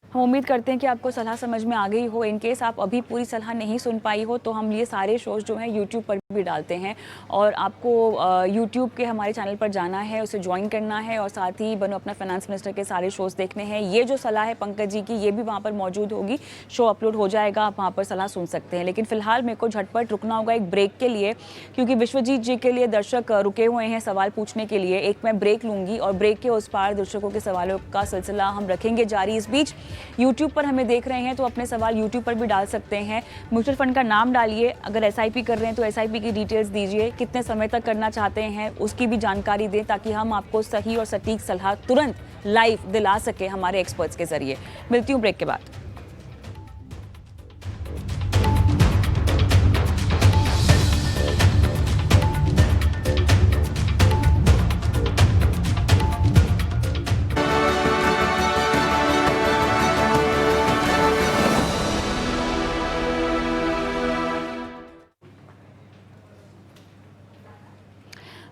हम उम्मीद करते हैं कि आपको सलाह समझ में आ गई हो। इन केस आप अभी पूरी सलाह नहीं सुन पाई हो, तो हम ये सारे शोज़ जो हैं यूट्यूब पर भी डालते हैं, और आपको यूट्यूब के हमारे चैनल पर जाना है, उसे ज्वाइन करना है, और साथ ही बनो अपना फाइनेंस मिनिस्टर के सारे शोज़ देखने हैं। ये जो सलाह है पंकज जी की, ये भी वहाँ पर मौजूद होगी, शो अपलोड हो जाएगा, आप वहाँ पर सलाह सुन सकते हैं। लेकिन फिलहाल मेरे को झटपट रुकना होगा एक ब्रेक के लिए, क्योंकि विश्वजीत जी के लिए दर्शक रुके हुए हैं सवाल पूछने के लिए। एक मैं ब्रेक लूँगी, और ब्रेक के उस पार दर्शकों के सवालों का सिलसिला हम रखेंगे जारी। इस बीच यूट्यूब पर हमें देख रहे हैं तो अपने सवाल यूट्यूब पर भी डाल सकते हैं। म्यूचुअल फंड का नाम डालिए, अगर एसआईपी कर रहे हैं तो एसआईपी की डिटेल्स दीजिए, कितने समय तक करना चाहते हैं उसकी भी जानकारी दें, ताकि हम आपको सही और सटीक सलाह तुरंत लाइव दिला सके हमारे एक्सपर्ट्स के जरिए। मिलती हूँ ब्रेक के बाद।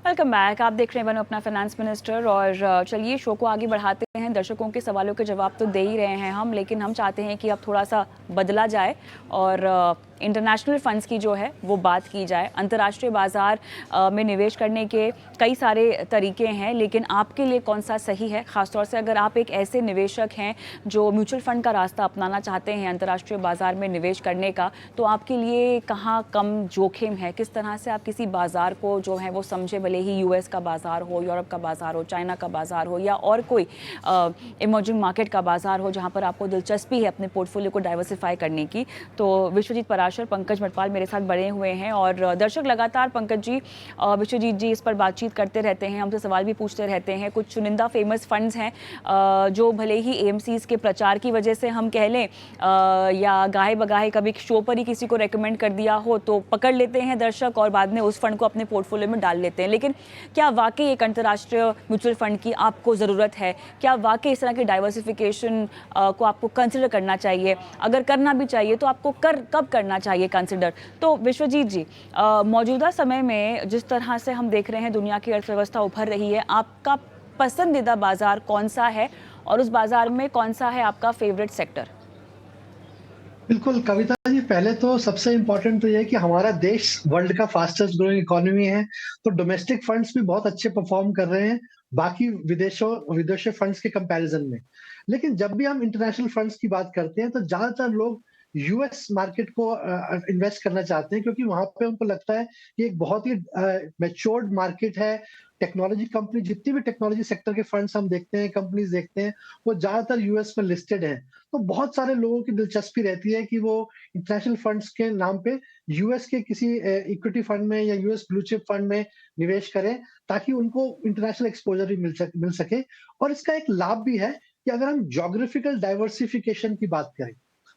Welcome welcome back. आप देख रहे हैं बनो अपना फाइनेंस मिनिस्टर और चलिए शो को आगे बढ़ाते हैं। दर्शकों के सवालों के जवाब तो दे ही रहे हैं हम, लेकिन हम चाहते हैं कि अब थोड़ा सा बदला जाए और इंटरनेशनल फंड्स की जो है वो बात की जाए। अंतर्राष्ट्रीय बाजार में निवेश करने के कई सारे तरीके हैं, लेकिन आपके लिए कौन सा सही है? खासतौर से अगर आप एक ऐसे निवेशक हैं जो म्यूचुअल फंड का रास्ता अपनाना चाहते हैं अंतर्राष्ट्रीय बाजार में निवेश करने का, तो आपके लिए कहाँ कम जोखिम है? किस तरह से आप किसी बाजार को जो है वो समझे, भले ही यूएस का बाजार हो, यूरोप का बाजार हो, चाइना का बाजार हो या और कोई इमर्जिंग मार्केट का बाजार हो जहाँ पर आपको दिलचस्पी है अपने पोर्टफोलियो को डाइवर्सिफाई करने की। तो विश्वजीत पराशर, पंकज मटवाल मेरे साथ बने हुए हैं और दर्शक लगातार पंकज जी, विश्वजीत जी इस पर बातचीत करते रहते हैं, हमसे सवाल भी पूछते रहते हैं। कुछ चुनिंदा फेमस फंड्स हैं जो भले ही एएमसीज के प्रचार की वजह से हम कह लें या गाहे बगाहे कभी शो पर ही किसी को रेकमेंड कर दिया हो तो पकड़ लेते हैं दर्शक और बाद में उस फंड को अपने पोर्टफोलियो में डाल लेते हैं। लेकिन क्या वाकई एक अंतर्राष्ट्रीय म्यूचुअल फंड की आपको ज़रूरत है? क्या वाकई इस तरह की डाइवर्सिफिकेशन को आपको कंसिडर करना चाहिए? अगर करना भी चाहिए तो आपको कब करना चाहिए कंसिडर? तो विश्वजीत जी, मौजूदा समय में जिस तरह से हम देख रहे हैं दुनिया की अर्थव्यवस्था उभर रही है, आपका पसंदीदा बाजार कौन सा है और उस बाजार में कौन सा है आपका फेवरेट सेक्टर? बिल्कुल कविता जी, पहले तो सबसे इम्पोर्टेंट तो ये है कि हमारा देश वर्ल्ड का फास्टेस्ट ग्रोइंग इकोनॉमी है, तो डोमेस्टिक फंड्स भी बहुत अच्छे परफॉर्म कर रहे हैं बाकी विदेशी फंड्स के कंपैरिजन में। लेकिन जब भी हम इंटरनेशनल फंड्स की बात करते हैं तो ज्यादातर लोग यूएस मार्केट को इन्वेस्ट करना चाहते हैं, क्योंकि वहां पे उनको लगता है कि एक बहुत ही मैच्योर्ड मार्केट है। टेक्नोलॉजी कंपनी, जितनी भी टेक्नोलॉजी सेक्टर के फंड्स हम देखते हैं, कंपनीज देखते हैं, वो ज्यादातर यूएस में लिस्टेड हैं। तो बहुत सारे लोगों की दिलचस्पी रहती है कि वो इंटरनेशनल फंड्स के नाम पे यूएस के किसी इक्विटी फंड में या यूएस ब्लू चिप फंड में निवेश करें, ताकि उनको इंटरनेशनल एक्सपोजर भी मिल सके। और इसका एक लाभ भी है कि अगर हम ज्योग्राफिकल डाइवर्सिफिकेशन की बात करें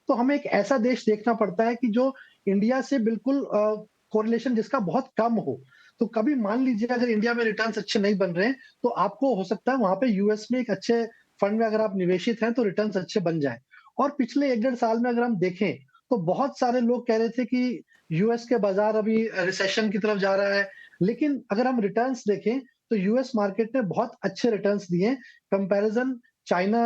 तो हमें एक ऐसा देश देखना पड़ता है कि जो इंडिया से बिल्कुल कोरिलेशन जिसका बहुत कम हो। तो कभी मान लीजिए अगर इंडिया में रिटर्न्स अच्छे नहीं बन रहे हैं तो आपको हो सकता है वहां पे यूएस में एक अच्छे फंड में अगर आप निवेशित हैं तो रिटर्न्स अच्छे बन जाएं। और पिछले 1 डेढ़ साल में अगर हम देखें तो बहुत सारे लोग कह रहे थे कि यूएस के बाजार अभी रिसेशन की तरफ जा रहा है, लेकिन अगर हम रिटर्न्स देखें तो यूएस मार्केट ने बहुत अच्छे रिटर्न्स दिए। कंपैरिजन चाइना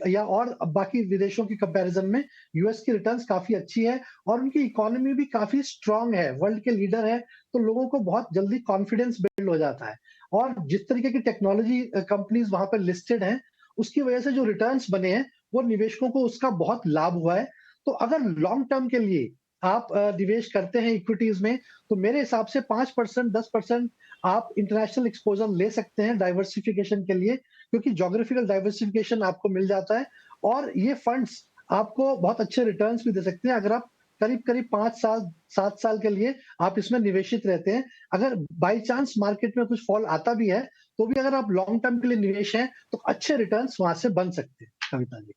या और बाकी विदेशों की कंपैरिजन में यूएस की रिटर्न्स काफी अच्छी है और उनकी इकोनॉमी भी काफी स्ट्रांग है, वर्ल्ड के लीडर है। तो लोगों को बहुत जल्दी कॉन्फिडेंस बिल्ड हो जाता है और जिस तरीके की टेक्नोलॉजी कंपनीज वहां पर लिस्टेड हैं, उसकी वजह से जो रिटर्न्स बने हैं वो निवेशकों को उसका बहुत लाभ हुआ है। तो अगर लॉन्ग टर्म के लिए आप निवेश करते हैं इक्विटीज में, तो मेरे हिसाब से 5% 10% आप इंटरनेशनल एक्सपोजर ले सकते हैं डाइवर्सिफिकेशन के लिए, क्योंकि ज्योग्राफिकल डाइवर्सिफिकेशन आपको मिल जाता है और ये फंड्स आपको बहुत अच्छे रिटर्न्स भी दे सकते हैं अगर आप करीब करीब 5 साल 7 साल के लिए आप इसमें निवेशित रहते हैं। अगर बाई चांस मार्केट में कुछ फॉल आता भी है तो भी अगर आप लॉन्ग टर्म के लिए निवेश हैं तो अच्छे रिटर्न्स वहां से बन सकते हैं। कविता जी,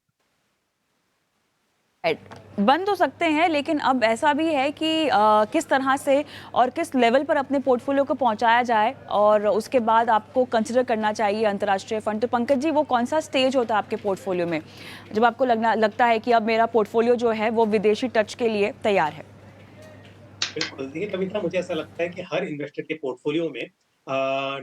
बन तो सकते हैं, लेकिन अब ऐसा भी है कि किस तरह से और किस लेवल पर अपने पोर्टफोलियो को पहुंचाया जाए और उसके बाद आपको कंसिडर करना चाहिए अंतर्राष्ट्रीय फंड। तो पंकज जी, वो कौन सा स्टेज होता है आपके पोर्टफोलियो में जब आपको लगता है कि अब मेरा पोर्टफोलियो जो है वो विदेशी टच के लिए तैयार है? बिल्कुल, देखिए कविता, मुझे ऐसा लगता है कि हर इन्वेस्टर के पोर्टफोलियो में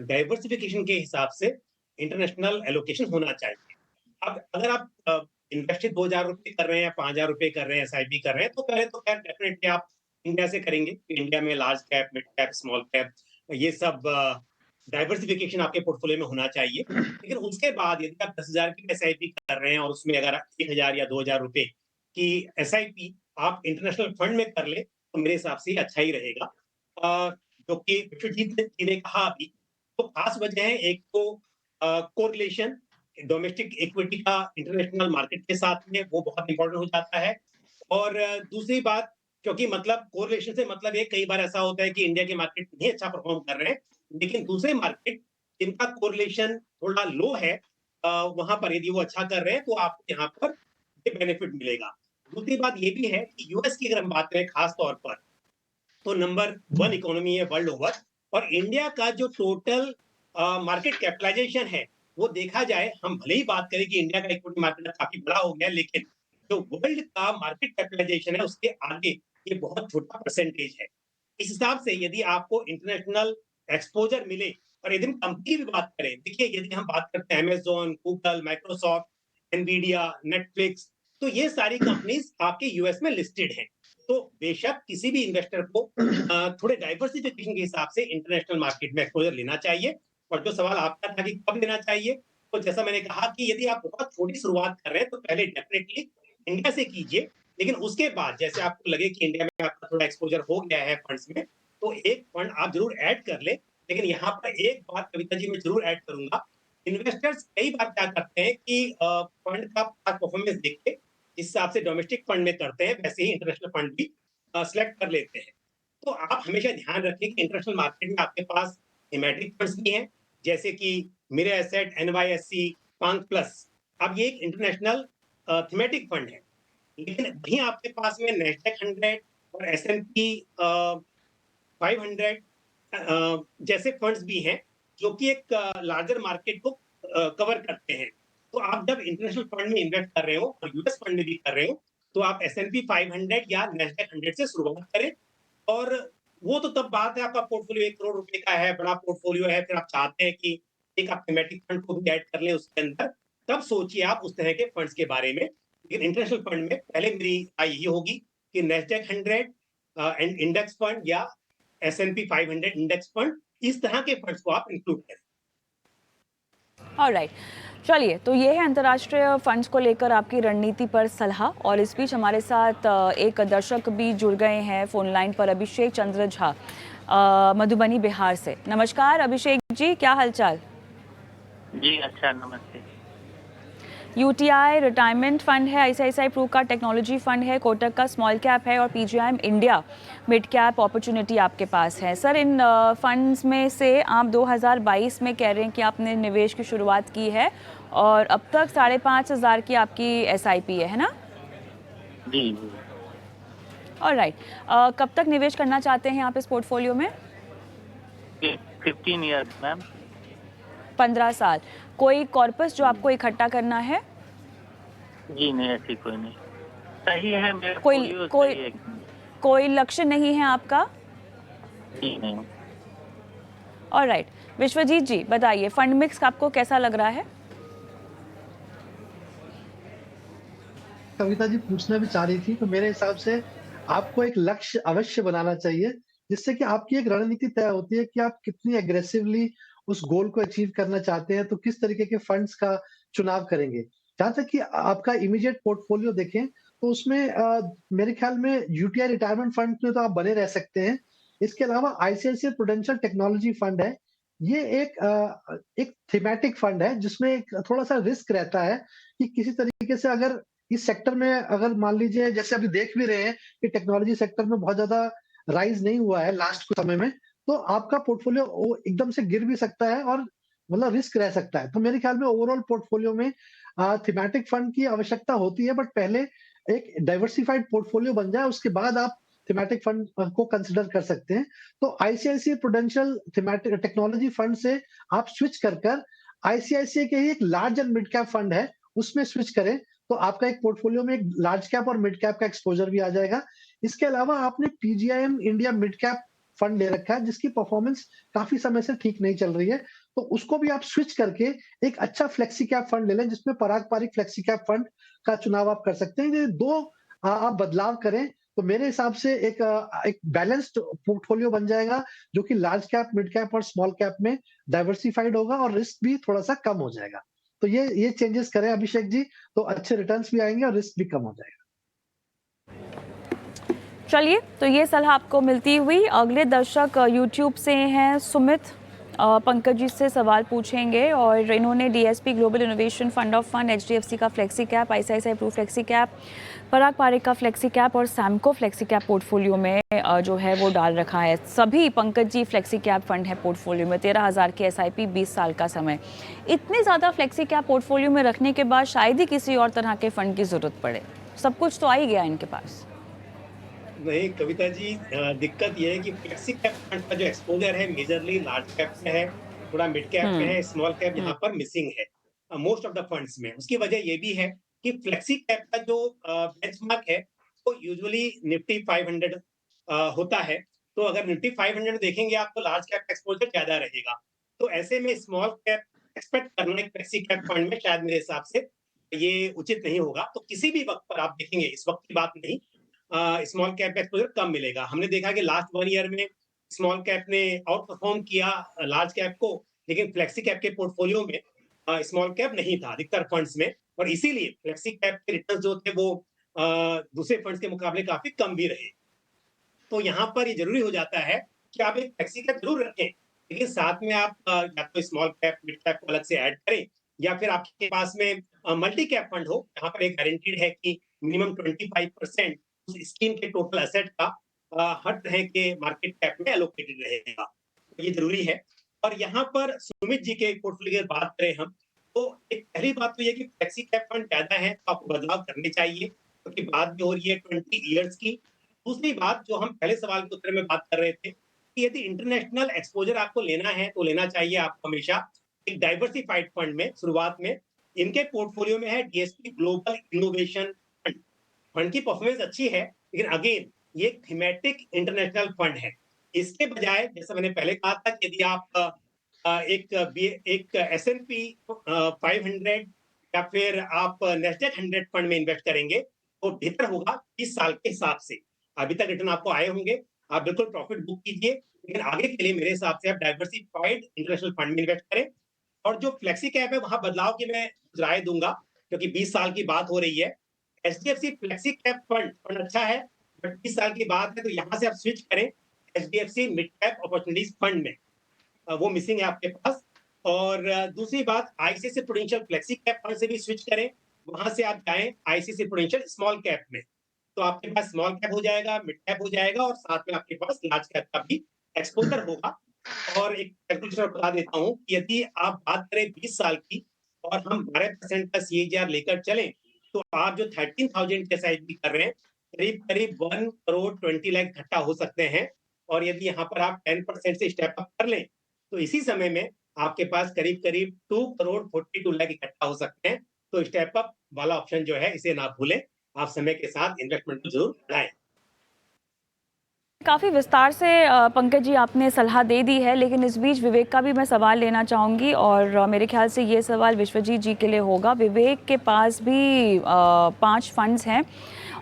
डाइवर्सिफिकेशन के हिसाब से इंटरनेशनल एलोकेशन होना चाहिए। अब अगर आप इन्वेस्टेड 2,000 रुपए कर रहे हैं या 5,000 रुपए कर रहे हैं, एसआईपी कर रहे हैं, तो पहले तो खैर डेफिनेटली आप इंडिया से करेंगे। इंडिया में large cap, mid cap, small cap, ये सब डाइवर्सिफिकेशन आपके पोर्टफोलियो में होना चाहिए। लेकिन उसके बाद यदि आप 10,000 की एसआईपी कर रहे हैं और उसमें अगर 1,000 या 2,000 रुपए की एसआईपी आप इंटरनेशनल फंड में कर ले, तो मेरे हिसाब से अच्छा ही रहेगा। जो कि विश्वजीत जी ने कहा अभी, तो खास वजह है, एक तो कोरिलेशन डोमेस्टिक इक्विटी का इंटरनेशनल मार्केट के साथ में, वो बहुत इंपॉर्टेंट हो जाता है। और दूसरी बात, क्योंकि मतलब कोरिलेशन से मतलब ये कई बार ऐसा होता है कि इंडिया के मार्केट नहीं अच्छा परफॉर्म कर रहे हैं, लेकिन दूसरे मार्केट जिनका कोरिलेशन थोड़ा लो है, वहां पर यदि वो अच्छा कर रहे हैं तो आपको यहाँ पर ये बेनिफिट मिलेगा। दूसरी बात ये भी है कि यूएस की अगर हम बात करें खास तौर पर, तो नंबर 1 इकोनॉमी है वर्ल्ड ओवर, और इंडिया का जो टोटल मार्केट कैपिटलाइजेशन है, वो देखा जाए, हम भले ही बात करें कि इंडिया का इक्विटी मार्केट काफी बड़ा हो गया, लेकिन जो वर्ल्ड का मार्केट कैपिटलाइजेशन है उसके आगे ये बहुत छोटा परसेंटेज है। इस हिसाब से यदि आपको इंटरनेशनल एक्सपोजर मिले और यदि हम कंपनी की भी बात करें, देखिए यदि हम बात करते हैं Amazon, Google, Microsoft, Nvidia, Netflix, तो ये सारी कंपनीज़ आपके यूएस में लिस्टेड हैं। तो बेशक किसी भी इन्वेस्टर को थोड़े डाइवर्सिफिकेशन के हिसाब से इंटरनेशनल मार्केट में एक्सपोज़र लेना चाहिए। और जो सवाल आपका था कि कब लेना चाहिए, तो जैसा मैंने कहा कि यदि आप बहुत छोटी शुरुआत कर रहे हैं, तो पहले डेफ़िनेटली इंडिया से कीजिए। लेकिन उसके बाद जैसे आपको लगे कि इंडिया में आपका थोड़ा एक्सपोज़र हो गया है फंड्स में, तो एक फंड आप ज़रूर ऐड कर लें। लेकिन यहाँ पर एक बात कविता जी मैं ज़रूर ऐड करूँगा, इन्वेस्टर्स कई बार क्या करते हैं कि फंड का पास्ट परफॉर्मेंस देख के जिस हिसाब से डोमेस्टिक फंड में करते हैं, वैसे ही इंटरनेशनल फंड भी सेलेक्ट कर लेते हैं। तो आप हमेशा ध्यान रखिए कि इंटरनेशनल मार्केट में आपके पास थीमेटिक फंड्स भी हैं, जैसे कि मिरर एसेट, एनवाईएससी, पांच प्लस। अब ये एक इंटरनेशनल थीमेटिक फंड है। लेकिन वहीं आपके पास में नैस्डैक 100 और एस&पी 500 जैसे फंड्स भी हैं, जो कि एक लार्जर मार्केट को कवर करते हैं। तो आप जब इंटरनेशनल फंड में इन्वेस्ट कर रहे हो और यूएस फंड में भी कर रहे हो, तो आप एस&पी 500 या नैस्डैक 100 से शुरुआत करें। और वो तो तब बात है, आपका पोर्टफोलियो 1 करोड़ रुपए का है, बड़ा पोर्टफोलियो है, फिर आप चाहते हैं कि एक आप थीमेटिक फंड को भी ऐड कर लें उसके अंदर, तब सोचिए आप उस तरह के फंड्स के बारे में। लेकिन इंटरनेशनल फंड में पहले मेरी राय यही होगी कि नैस्डैक 100 एंड इंडेक्स फंड या एस&पी 500 इंडेक्स फंड, इस तरह के फंड्स को आप इंक्लूड करें। ऑलराइट, चलिए, तो ये है अंतर्राष्ट्रीय फंड्स को लेकर आपकी रणनीति पर सलाह। और इस बीच हमारे साथ एक दर्शक भी जुड़ गए हैं फोन लाइन पर, अभिषेक चंद्र झा, मधुबनी बिहार से। नमस्कार अभिषेक जी, क्या हालचाल? जी अच्छा, नमस्ते। यूटीआई रिटायरमेंट फंड है, आईसीआईसीआई प्रू का टेक्नोलॉजी फंड है, कोटक का स्मॉल कैप है और PGIM India mid cap opportunity आपके पास है। सर, इन फंड्स में से आप 2022 में कह रहे हैं कि आपने निवेश की शुरुआत की है और अब तक 5,500 की आपकी एसआईपी है ना? जी। ऑलराइट, कब तक निवेश करना चाहते हैं आप इस पोर्टफोलियो में? 15 ईयर्स मैम। 15 साल। कोई कॉर्पस जो आपको इकट्ठा करना है? जी नहीं, ऐसी कोई नहीं, सही है मेरा कोई पोर्टफोलियो, कोई सही है। कोई लक्ष्य नहीं है आपका? जी नहीं। ऑलराइट, विश्वजीत जी बताइए, फंड मिक्स आपको कैसा लग रहा है? कविता जी पूछना भी चाह रही थी, तो मेरे हिसाब से आपको एक लक्ष्य अवश्य बनाना चाहिए, जिससे कि आपकी एक रणनीति तय होती है कि आप कितनी एग्रेसिवली उस गोल को अचीव करना चाहते हैं, तो किस तरीके के फंड्स का चुनाव करेंगे। जहाँ तक कि आपका इमीडिएट पोर्टफोलियो देखें, तो उसमें मेरे ख्याल में यूटीआई रिटायरमेंट फंड में तो आप बने रह सकते हैं। इसके अलावा आईसीआईसीआई प्रूडेंशियल टेक्नोलॉजी फंड है। ये एक थीमेटिक फंड है, जिसमें एक थोड़ा-सा रिस्क रहता है कि किसी तरीके से अगर इस सेक्टर में अगर मान लीजिए, जैसे अभी देख भी रहे हैं कि टेक्नोलॉजी सेक्टर में बहुत ज़्यादा राइज़ नहीं हुआ है लास्ट कुछ समय में, तो आपका पोर्टफोलियो वो एकदम से गिर भी सकता है और मतलब रिस्क रह सकता है। तो मेरे ख्याल में ओवरऑल पोर्टफोलियो में थीमेटिक फंड की आवश्यकता होती है, बट पहले एक डाइवर्सिफाइड पोर्टफोलियो बन जाए, उसके बाद आप थीमेटिक फंड को कंसीडर कर सकते हैं। तो ICICI prudential thematic technology fund से आप स्विच कर आईसीआईसीआई के ही एक large and mid cap fund है, उसमें स्विच करें, तो आपका एक पोर्टफोलियो में एक लार्ज कैप और मिड कैप का एक्सपोज़र भी आ जाएगा। इसके अलावा आपने PGIM India mid cap fund ले रखा है, जिसकी परफॉर्मेंस काफ़ी समय से ठीक नहीं चल रही है, तो उसको भी आप स्विच करके एक अच्छा फ्लेक्सी कैप फंड ले लें, जिसमें पारंपरिक फ्लेक्सी कैप फंड का चुनाव आप कर सकते हैं। ये 2 आप बदलाव करें, तो मेरे हिसाब से एक बैलेंस्ड पोर्टफोलियो बन जाएगा, जो कि लार्ज कैप, मिड कैप और स्मॉल कैप में डाइवर्सिफाइड होगा और रिस्क भी थोड़ा-सा कम हो जाएगा। तो ये चेंजेस करें अभिषेक जी, तो अच्छे रिटर्न्स भी आएँगे और रिस्क भी कम हो जाएगा। चलिए, तो ये सलाह आपको मिलती हुई। अगले दर्शक यूट्यूब से हैं सुमित, पंकज जी से सवाल पूछेंगे और इन्होंने DSP Global Innovation fund of fund, HDFC का flexi cap, ICICI Pru flexi cap, Parag Parekh का फ्लेक्सी कैप और सैमको फ्लेक्सी कैप पोर्टफोलियो में जो है वो डाल रखा है। सभी Pankaj ji flexi cap fund है पोर्टफोलियो में, 13,000 की एसआईपी, 20 साल का समय। इतने ज़्यादा फ्लेक्सी कैप पोर्टफोलियो में रखने के बाद शायद ही किसी और तरह के फंड की ज़रूरत पड़े, सब कुछ तो आ ही गया इनके पास। नहीं कविता जी, दिक्कत ये है कि फ्लेक्सी कैप फंड का जो एक्सपोजर है मेजरली लार्ज कैप में है, थोड़ा मिड कैप में है, स्मॉल कैप यहाँ पर मिसिंग है मोस्ट ऑफ द फंड्स में। उसकी वजह ये भी है कि फ्लेक्सी कैप का जो बेंचमार्क है वो यूजुअली निफ्टी 500 होता है। तो अगर निफ्टी 500 देखेंगे आप, तो लार्ज कैप एक्सपोजर ज्यादा रहेगा। तो ऐसे में स्मॉल कैप एक्सपेक्ट करना एक फ्लेक्सी कैप फंड में शायद मेरे हिसाब से ये उचित नहीं होगा। तो किसी भी वक्त पर आप देखेंगे, इस वक्त की बात नहीं, स्मॉल कैप एक्सपोजर कम मिलेगा। हमने देखा कि लास्ट 1 ईयर में स्मॉल कैप ने आउट परफॉर्म किया लार्ज कैप को, लेकिन फ्लेक्सी कैप के पोर्टफोलियो में स्मॉल कैप नहीं था अधिकतर फंड्स में, और इसीलिए फ्लेक्सी कैप के रिटर्न्स जो थे वो दूसरे फंड्स के मुकाबले काफी कम भी रहे। तो यहाँ पर ये जरूरी हो जाता है कि आप एक फ्लेक्सी कैप जरूर रखें, लेकिन साथ में आप या तो स्मॉल कैप, मिड कैप को अलग से ऐड करें, या फिर आपके पास में मल्टी कैप फंड हो, जहाँ पर एक गारंटीड है कि मिनिमम 25% उस स्कीम के टोटल एसेट का हर तरह के मार्केट कैप में एलोकेटेड रहेगा। तो ये जरूरी है। और यहाँ पर सुमित जी के पोर्टफोलियो की बात करें हम, तो एक पहली बात तो ये कि फ्लेक्सी कैप फंड ज्यादा है तो आपको बदलाव करने चाहिए, क्योंकि बात भी हो रही है 20 इयर्स की। दूसरी बात, जो हम पहले सवाल के उत्तर में बात कर रहे थे, कि यदि इंटरनेशनल एक्सपोजर आपको लेना है तो लेना चाहिए आपको हमेशा एक डाइवर्सिफाइड फंड में। शुरुआत में इनके पोर्टफोलियो में है DSP Global Innovation fund. Fund की परफॉर्मेंस अच्छी है, लेकिन अगेन ये थीमेटिक इंटरनेशनल फंड है। इसके बजाय, जैसा मैंने पहले कहा था, कि यदि आप एक S&P 500 या फिर आप नेस्डेक 100 फंड में इन्वेस्ट करेंगे तो बेहतर होगा 20 साल के हिसाब से। अभी तक रिटर्न आपको आए होंगे, आप बिल्कुल प्रॉफिट बुक कीजिए, लेकिन आगे के लिए मेरे हिसाब से आप डाइवर्सिफाइड इंटरनेशनल फंड में इन्वेस्ट करें। और जो फ्लेक्सी कैप है वहां बदलाव की मैं राय दूंगा, क्योंकि 20 साल की बात हो रही है। एचडीएफसी फ्लेक्सी कैप फंड अच्छा है, बट 20 साल की बात है तो यहाँ से आप स्विच करें HDFC mid cap opportunities fund में, वो मिसिंग है आपके पास। और दूसरी बात, ICICI prudential flexi cap fund से भी स्विच करें, वहां से आप जाएं आईसीआईसीआई प्रूडेंशियल स्मॉल कैप में, तो आपके पास स्मॉल कैप हो जाएगा, मिड कैप हो जाएगा, और साथ में आपके पास लार्ज कैप का भी एक्सपोजर होगा। और एक कैलकुलेशन बता देता हूँ, यदि आप बात करें 20 साल की और हम 12% का सीएजीआर लेकर चलें, तो आप जो 13,000 के एसआईपी कर रहे हैं, करीब करीब 1 करोड़ 20 लाख इकट्ठा हो सकते हैं। और यदि यहाँ पर आप 10% से स्टेप अप कर लें, तो इसी समय में आपके पास करीब करीब 2 करोड़ 42 लाख इकट्ठा हो सकते हैं। तो स्टेप अप वाला ऑप्शन जो है, इसे ना भूलें, आप समय के साथ इन्वेस्टमेंट को जरूर बढ़ाएं। काफ़ी विस्तार से पंकज जी आपने सलाह दे दी है, लेकिन इस बीच विवेक का भी मैं सवाल लेना चाहूँगी, और मेरे ख्याल से ये सवाल विश्वजीत जी के लिए होगा। विवेक के पास भी 5 फंड्स हैं,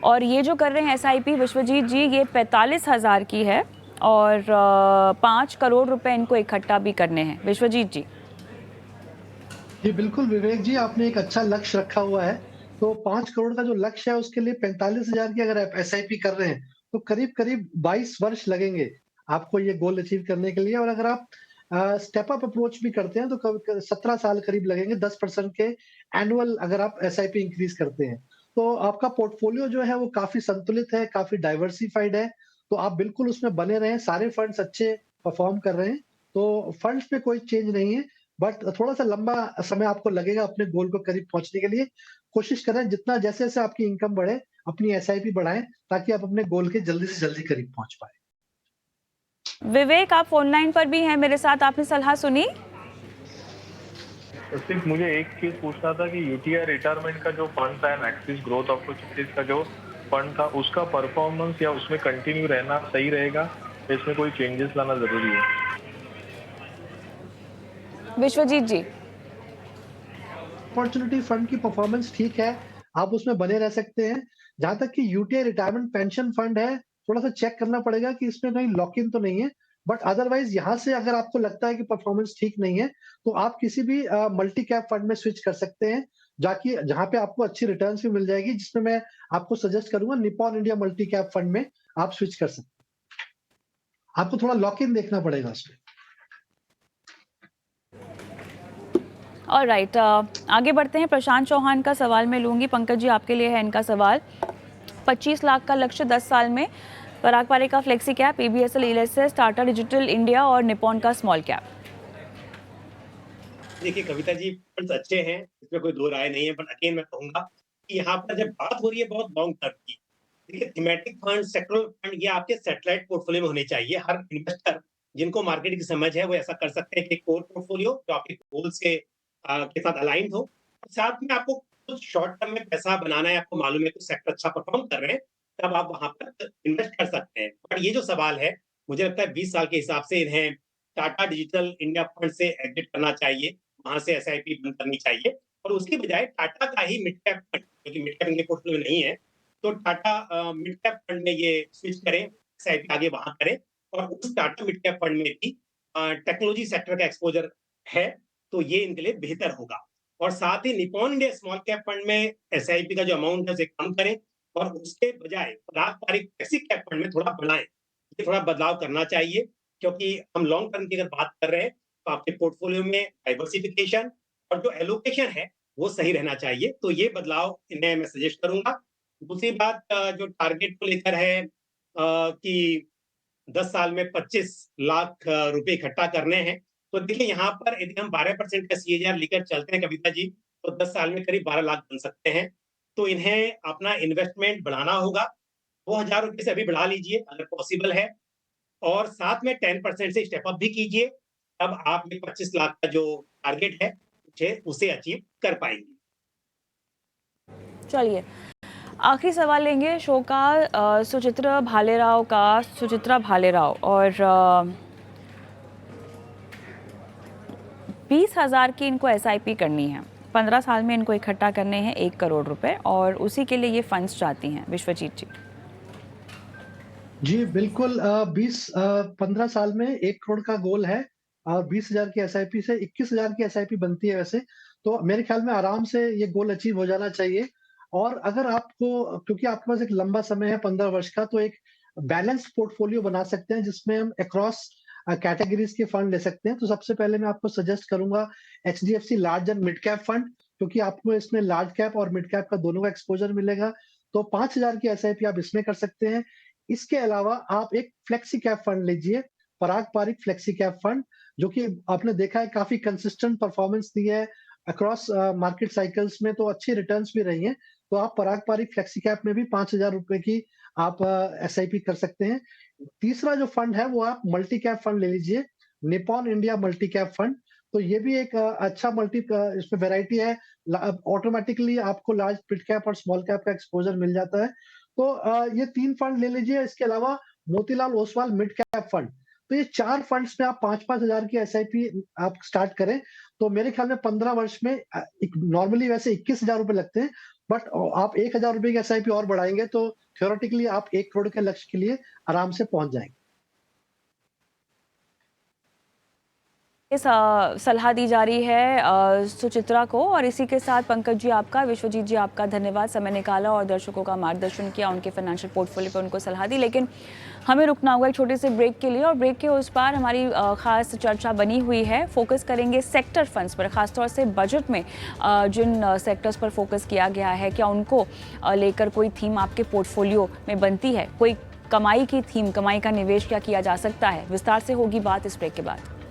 और ये जो कर रहे हैं एसआईपी विश्वजीत जी, ये 45,000 की है, और 5 करोड़ रुपए इनको इकट्ठा भी करने हैं। विश्वजीत जी। जी बिल्कुल विवेक जी, आपने एक अच्छा लक्ष्य रखा हुआ है। तो 5 करोड़ का जो लक्ष्य है उसके लिए 45,000 की अगर आप एसआईपी कर रहे हैं तो करीब-करीब 22 वर्ष लगेंगे आपको ये गोल अचीव करने के लिए। और अगर आप स्टेप अप अप्रोच भी करते हैं तो 17 साल करीब लगेंगे 10% के एनुअल, अगर आप एसआईपी इंक्रीज करते हैं। तो आपका पोर्टफोलियो जो है वो काफ़ी संतुलित है, काफ़ी डाइवर्सिफाइड है। तो आप बिल्कुल उसमें बने रहें, सारे फंड्स अच्छे परफॉर्म कर रहे हैं। तो फंड्स में कोई चेंज नहीं है, बट थोड़ा-सा लंबा समय आपको लगेगा अपने गोल को करीब पहुँचने के लिए। कोशिश करें जितना जैसे-जैसे आपकी इनकम बढ़े, अपनी एसआईपी बढ़ाएँ, ताकि आप अपने गोल के जल्दी से जल्दी करीब पहुँच पाएँ। विवेक, आप फोन लाइन पर भी हैं मेरे साथ, आपने सलाह सुनी? सिर्फ मुझे एक चीज पूछना था कि यूटीआई रिटायरमेंट का जो फंड था, मैक्सिस ग्रोथ अपॉर्चुनिटीज का जो फंड था, उसका परफॉर्मेंस या उसमें कंटिन्यू रहना सही रहेगा, इसमें कोई चेंजेस लाना जरूरी है? विश्वजीत जी। अपॉर्चुनिटी फंड की परफॉर्मेंस ठीक है, आप उसमें बने रह सकते हैं। जहाँ तक कि यूटीआई रिटायरमेंट पेंशन फंड है, थोड़ा-सा चेक करना पड़ेगा कि इसमें कहीं लॉक इन तो नहीं है। बट अदरवाइज़ यहाँ से अगर आपको लगता है कि परफॉर्मेंस ठीक नहीं है, तो आप किसी भी मल्टी कैप फंड में स्विच कर सकते हैं, जाकि जहाँ पे आपको अच्छी रिटर्न्स भी मिल जाएगी, जिसमें मैं आपको सजेस्ट करूँगा Nippon India multi cap fund में आप स्विच कर सकते हैं। आपको थोड़ा लॉक इन देखना पड़ेगा उसमें। ऑलराइट, आगे बढ़ते हैं। प्रशांत चौहान का सवाल मैं लूंगी। पंकज जी, आपके लिए है इनका सवाल। 25 लाख का लक्ष्य 10 साल में, पराग पारे का flexi cap, ABSL ELSS, Tata Digital India और निप्पॉन का स्मॉल कैप। देखिए कविता जी, फंड्स अच्छे हैं, इसमें कोई दो राय नहीं है, बट अगेन मैं कहूंगा कि यहाँ पर जब बात हो रही है बहुत लॉन्ग टर्म की, देखिए थीमेटिक फंड, सेक्टरल फंड, ये आपके सैटेलाइट पोर्टफोलियो में होने चाहिए। हर इन्वेस्टर जिनको मार्केट की समझ है वो ऐसा कर सकते हैं कि कोर पोर्टफोलियो जो आपके गोल्स के साथ अलाइंड हो, साथ में आपको कुछ शॉर्ट टर्म में पैसा बनाना है, आपको मालूम है कि सेक्टर अच्छा परफॉर्म कर रहे हैं, तब आप वहां पर इन्वेस्ट कर सकते हैं। पर ये जो सवाल है, मुझे लगता है 20 साल के हिसाब से इन्हें टाटा डिजिटल इंडिया फंड से एग्जिट करना चाहिए, वहां से एसआईपी बंद करनी चाहिए और उसकी बजाय टाटा का ही मिड कैप फंड, क्योंकि मिड कैप इनके पोर्टफोलियो में नहीं है, तो टाटा मिड कैप फंड में ये स्विच करें, एसआईपी आगे वहां करें और उस टाटा मिड कैप फंड में भी टेक्नोलॉजी सेक्टर का एक्सपोजर है, तो ये इनके लिए बेहतर होगा। और साथ ही Nippon India small cap fund में एसआईपी का जो अमाउंट है उसे कम करें और उसके बजाय पारंपरिक फ्लेक्सी कैप फंड में थोड़ा बढ़ाएं। ये थोड़ा बदलाव करना चाहिए, क्योंकि हम लॉन्ग टर्म की अगर बात कर रहे हैं तो आपके पोर्टफोलियो में डाइवर्सिफिकेशन और जो एलोकेशन है वो सही रहना चाहिए। तो ये बदलाव इन्हें मैं सजेस्ट करूंगा। दूसरी बात जो टारगेट को लेकर है कि 10 साल में 25 लाख रुपए इकट्ठा करने हैं, तो देखिए यहाँ पर यदि हम 12% का सीएजीआर लेकर चलते हैं कविता जी, तो 10 साल में करीब 12 लाख बन सकते हैं। तो इन्हें अपना इन्वेस्टमेंट बढ़ाना होगा, 2000 रुपए से अभी बढ़ा लीजिए अगर पॉसिबल है, और साथ में 10% से स्टेप अप भी कीजिए, तब आप ये 25 लाख का जो टारगेट है उसे अचीव कर पाएंगे। चलिए, आखिरी सवाल लेंगे शो का सुचित्रा भालेराव और 20,000 की इनको एसआईपी करनी है, 15 साल में इनको इकट्ठा करने हैं 1 करोड़ रुपए और उसी के लिए ये फंड्स चाहती हैं। विश्वजीत जी। जी बिल्कुल, 15 साल में 1 करोड़ का गोल है और 20,000 की एसआईपी से 21,000 की एसआईपी बनती है वैसे, तो मेरे ख्याल में आराम से ये गोल अचीव हो जाना चाहिए। और अगर आपको, क्योंकि आपके पास एक लंबा समय है 15 वर्ष का, तो एक बैलेंस्ड पोर्टफोलियो बना सकते हैं जिसमें हम अक्रॉस कैटेगरीज के फंड ले सकते हैं। तो सबसे पहले मैं आपको सजेस्ट करूंगा HDFC large and mid cap fund, क्योंकि आपको इसमें लार्ज कैप और मिड कैप का दोनों का एक्सपोजर मिलेगा। तो 5,000 की एसआईपी आप इसमें कर सकते हैं। इसके अलावा आप एक फ्लेक्सी कैप फंड लीजिए, पराग पारिक फ्लेक्सी कैप फंड, जो कि आपने देखा है काफी कंसिस्टेंट परफॉर्मेंस दी है अक्रॉस मार्केट साइकिल्स में, तो अच्छी रिटर्न्स भी रही हैं। तो आप पराग पारिक फ्लेक्सी कैप में भी 5,000 रुपए की आप एसआईपी कर सकते हैं। तीसरा जो फंड है वो आप मल्टी कैप फंड ले लीजिए, Nippon India multi cap fund. तो ये भी एक अच्छा इसमें वैरायटी है, ऑटोमेटिकली आपको लार्ज मिड कैप और स्मॉल कैप का एक्सपोजर मिल जाता है। तो ये 3 फंड ले लीजिए। इसके अलावा Motilal Oswal mid cap fund, तो ये 4 फंड्स में आप 5-5 हजार की एसआईपी आप स्टार्ट करें, तो मेरे ख्याल में 15 वर्ष में नॉर्मली वैसे 21,000 रुपए लगते हैं, बट आप 1,000 रुपए की एसआईपी और बढ़ाएंगे तो थ्योरेटिकली आप 1 करोड़ के लक्ष्य के लिए आराम से पहुंच जाएंगे। सलाह दी जा रही है सुचित्रा को, और इसी के साथ पंकज जी आपका, विश्वजीत जी आपका धन्यवाद, समय निकाला और दर्शकों का मार्गदर्शन किया, उनके फाइनेंशियल पोर्टफोलियो पर उनको सलाह दी। लेकिन हमें रुकना होगा एक छोटे से ब्रेक के लिए, और ब्रेक के उस पार हमारी खास चर्चा बनी हुई है। फोकस करेंगे सेक्टर फंड्स पर, खासतौर से बजट में जिन सेक्टर्स पर फोकस किया गया है, क्या उनको लेकर कोई थीम आपके पोर्टफोलियो में बनती है, कोई कमाई की थीम, कमाई का निवेश क्या किया जा सकता है। विस्तार से होगी बात इस ब्रेक के बाद।